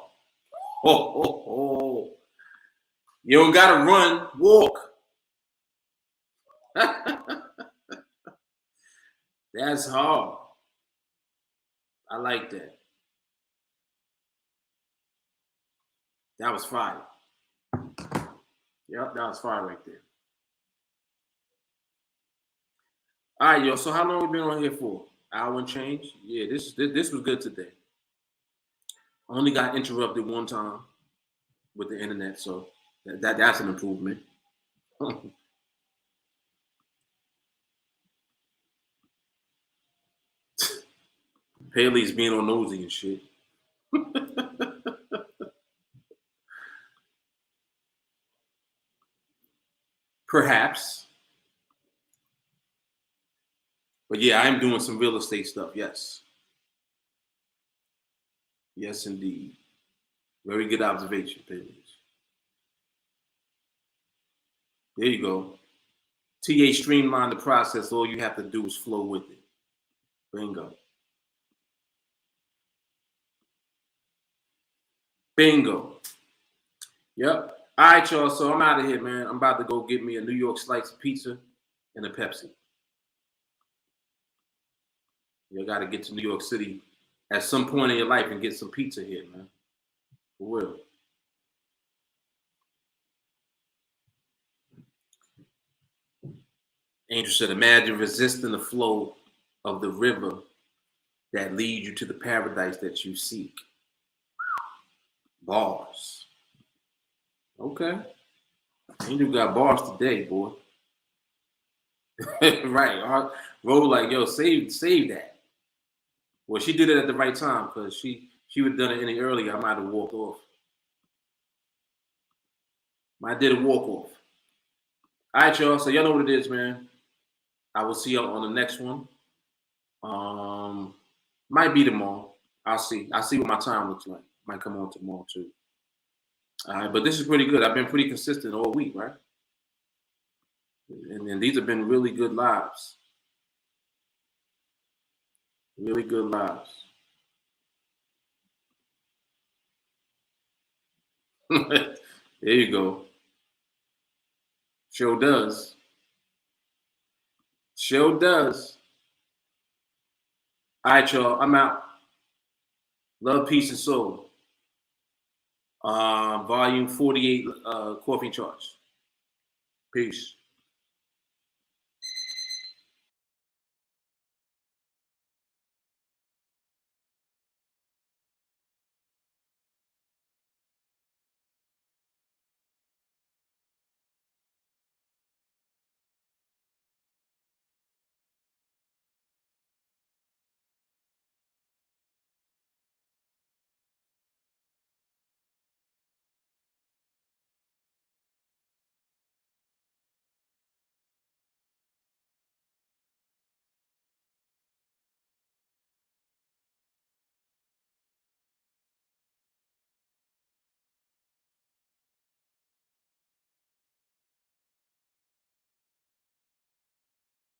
Oh. You don't gotta run, walk. That's hard. I like that. That was fire. Yep, that was fire right there. All right, yo. So how long we been on here for? Hour and change? Yeah, this was good today. I only got interrupted one time with the internet, so that's an improvement. Haley's being on nosy and shit. Perhaps. But yeah, I am doing some real estate stuff, yes. Yes, indeed. Very good observation, Haley. There you go. TA streamline the process. All you have to do is flow with it. Bingo. Bingo. Yep. All right, y'all. So I'm out of here, man. I'm about to go get me a New York slice of pizza and a Pepsi. You got to get to New York City at some point in your life and get some pizza here, man. For real. Angel said, imagine resisting the flow of the river that leads you to the paradise that you seek. Bars. Okay. Angel got bars today, boy. Right. Roll like, yo, save that. Well, she did it at the right time, because she would have done it any earlier. I might have walked off. I did a walk off. All right, y'all. So y'all know what it is, man. I will see y'all on the next one. Might be tomorrow. I'll see. I'll see what my time looks like. Might come on tomorrow too. All right, but this is pretty good. I've been pretty consistent all week, right? And these have been really good lives. Really good lives. There you go. Show does. Show does. All right, y'all. I'm out. Love, peace, and soul. Volume 48, Coffee Charts. Peace.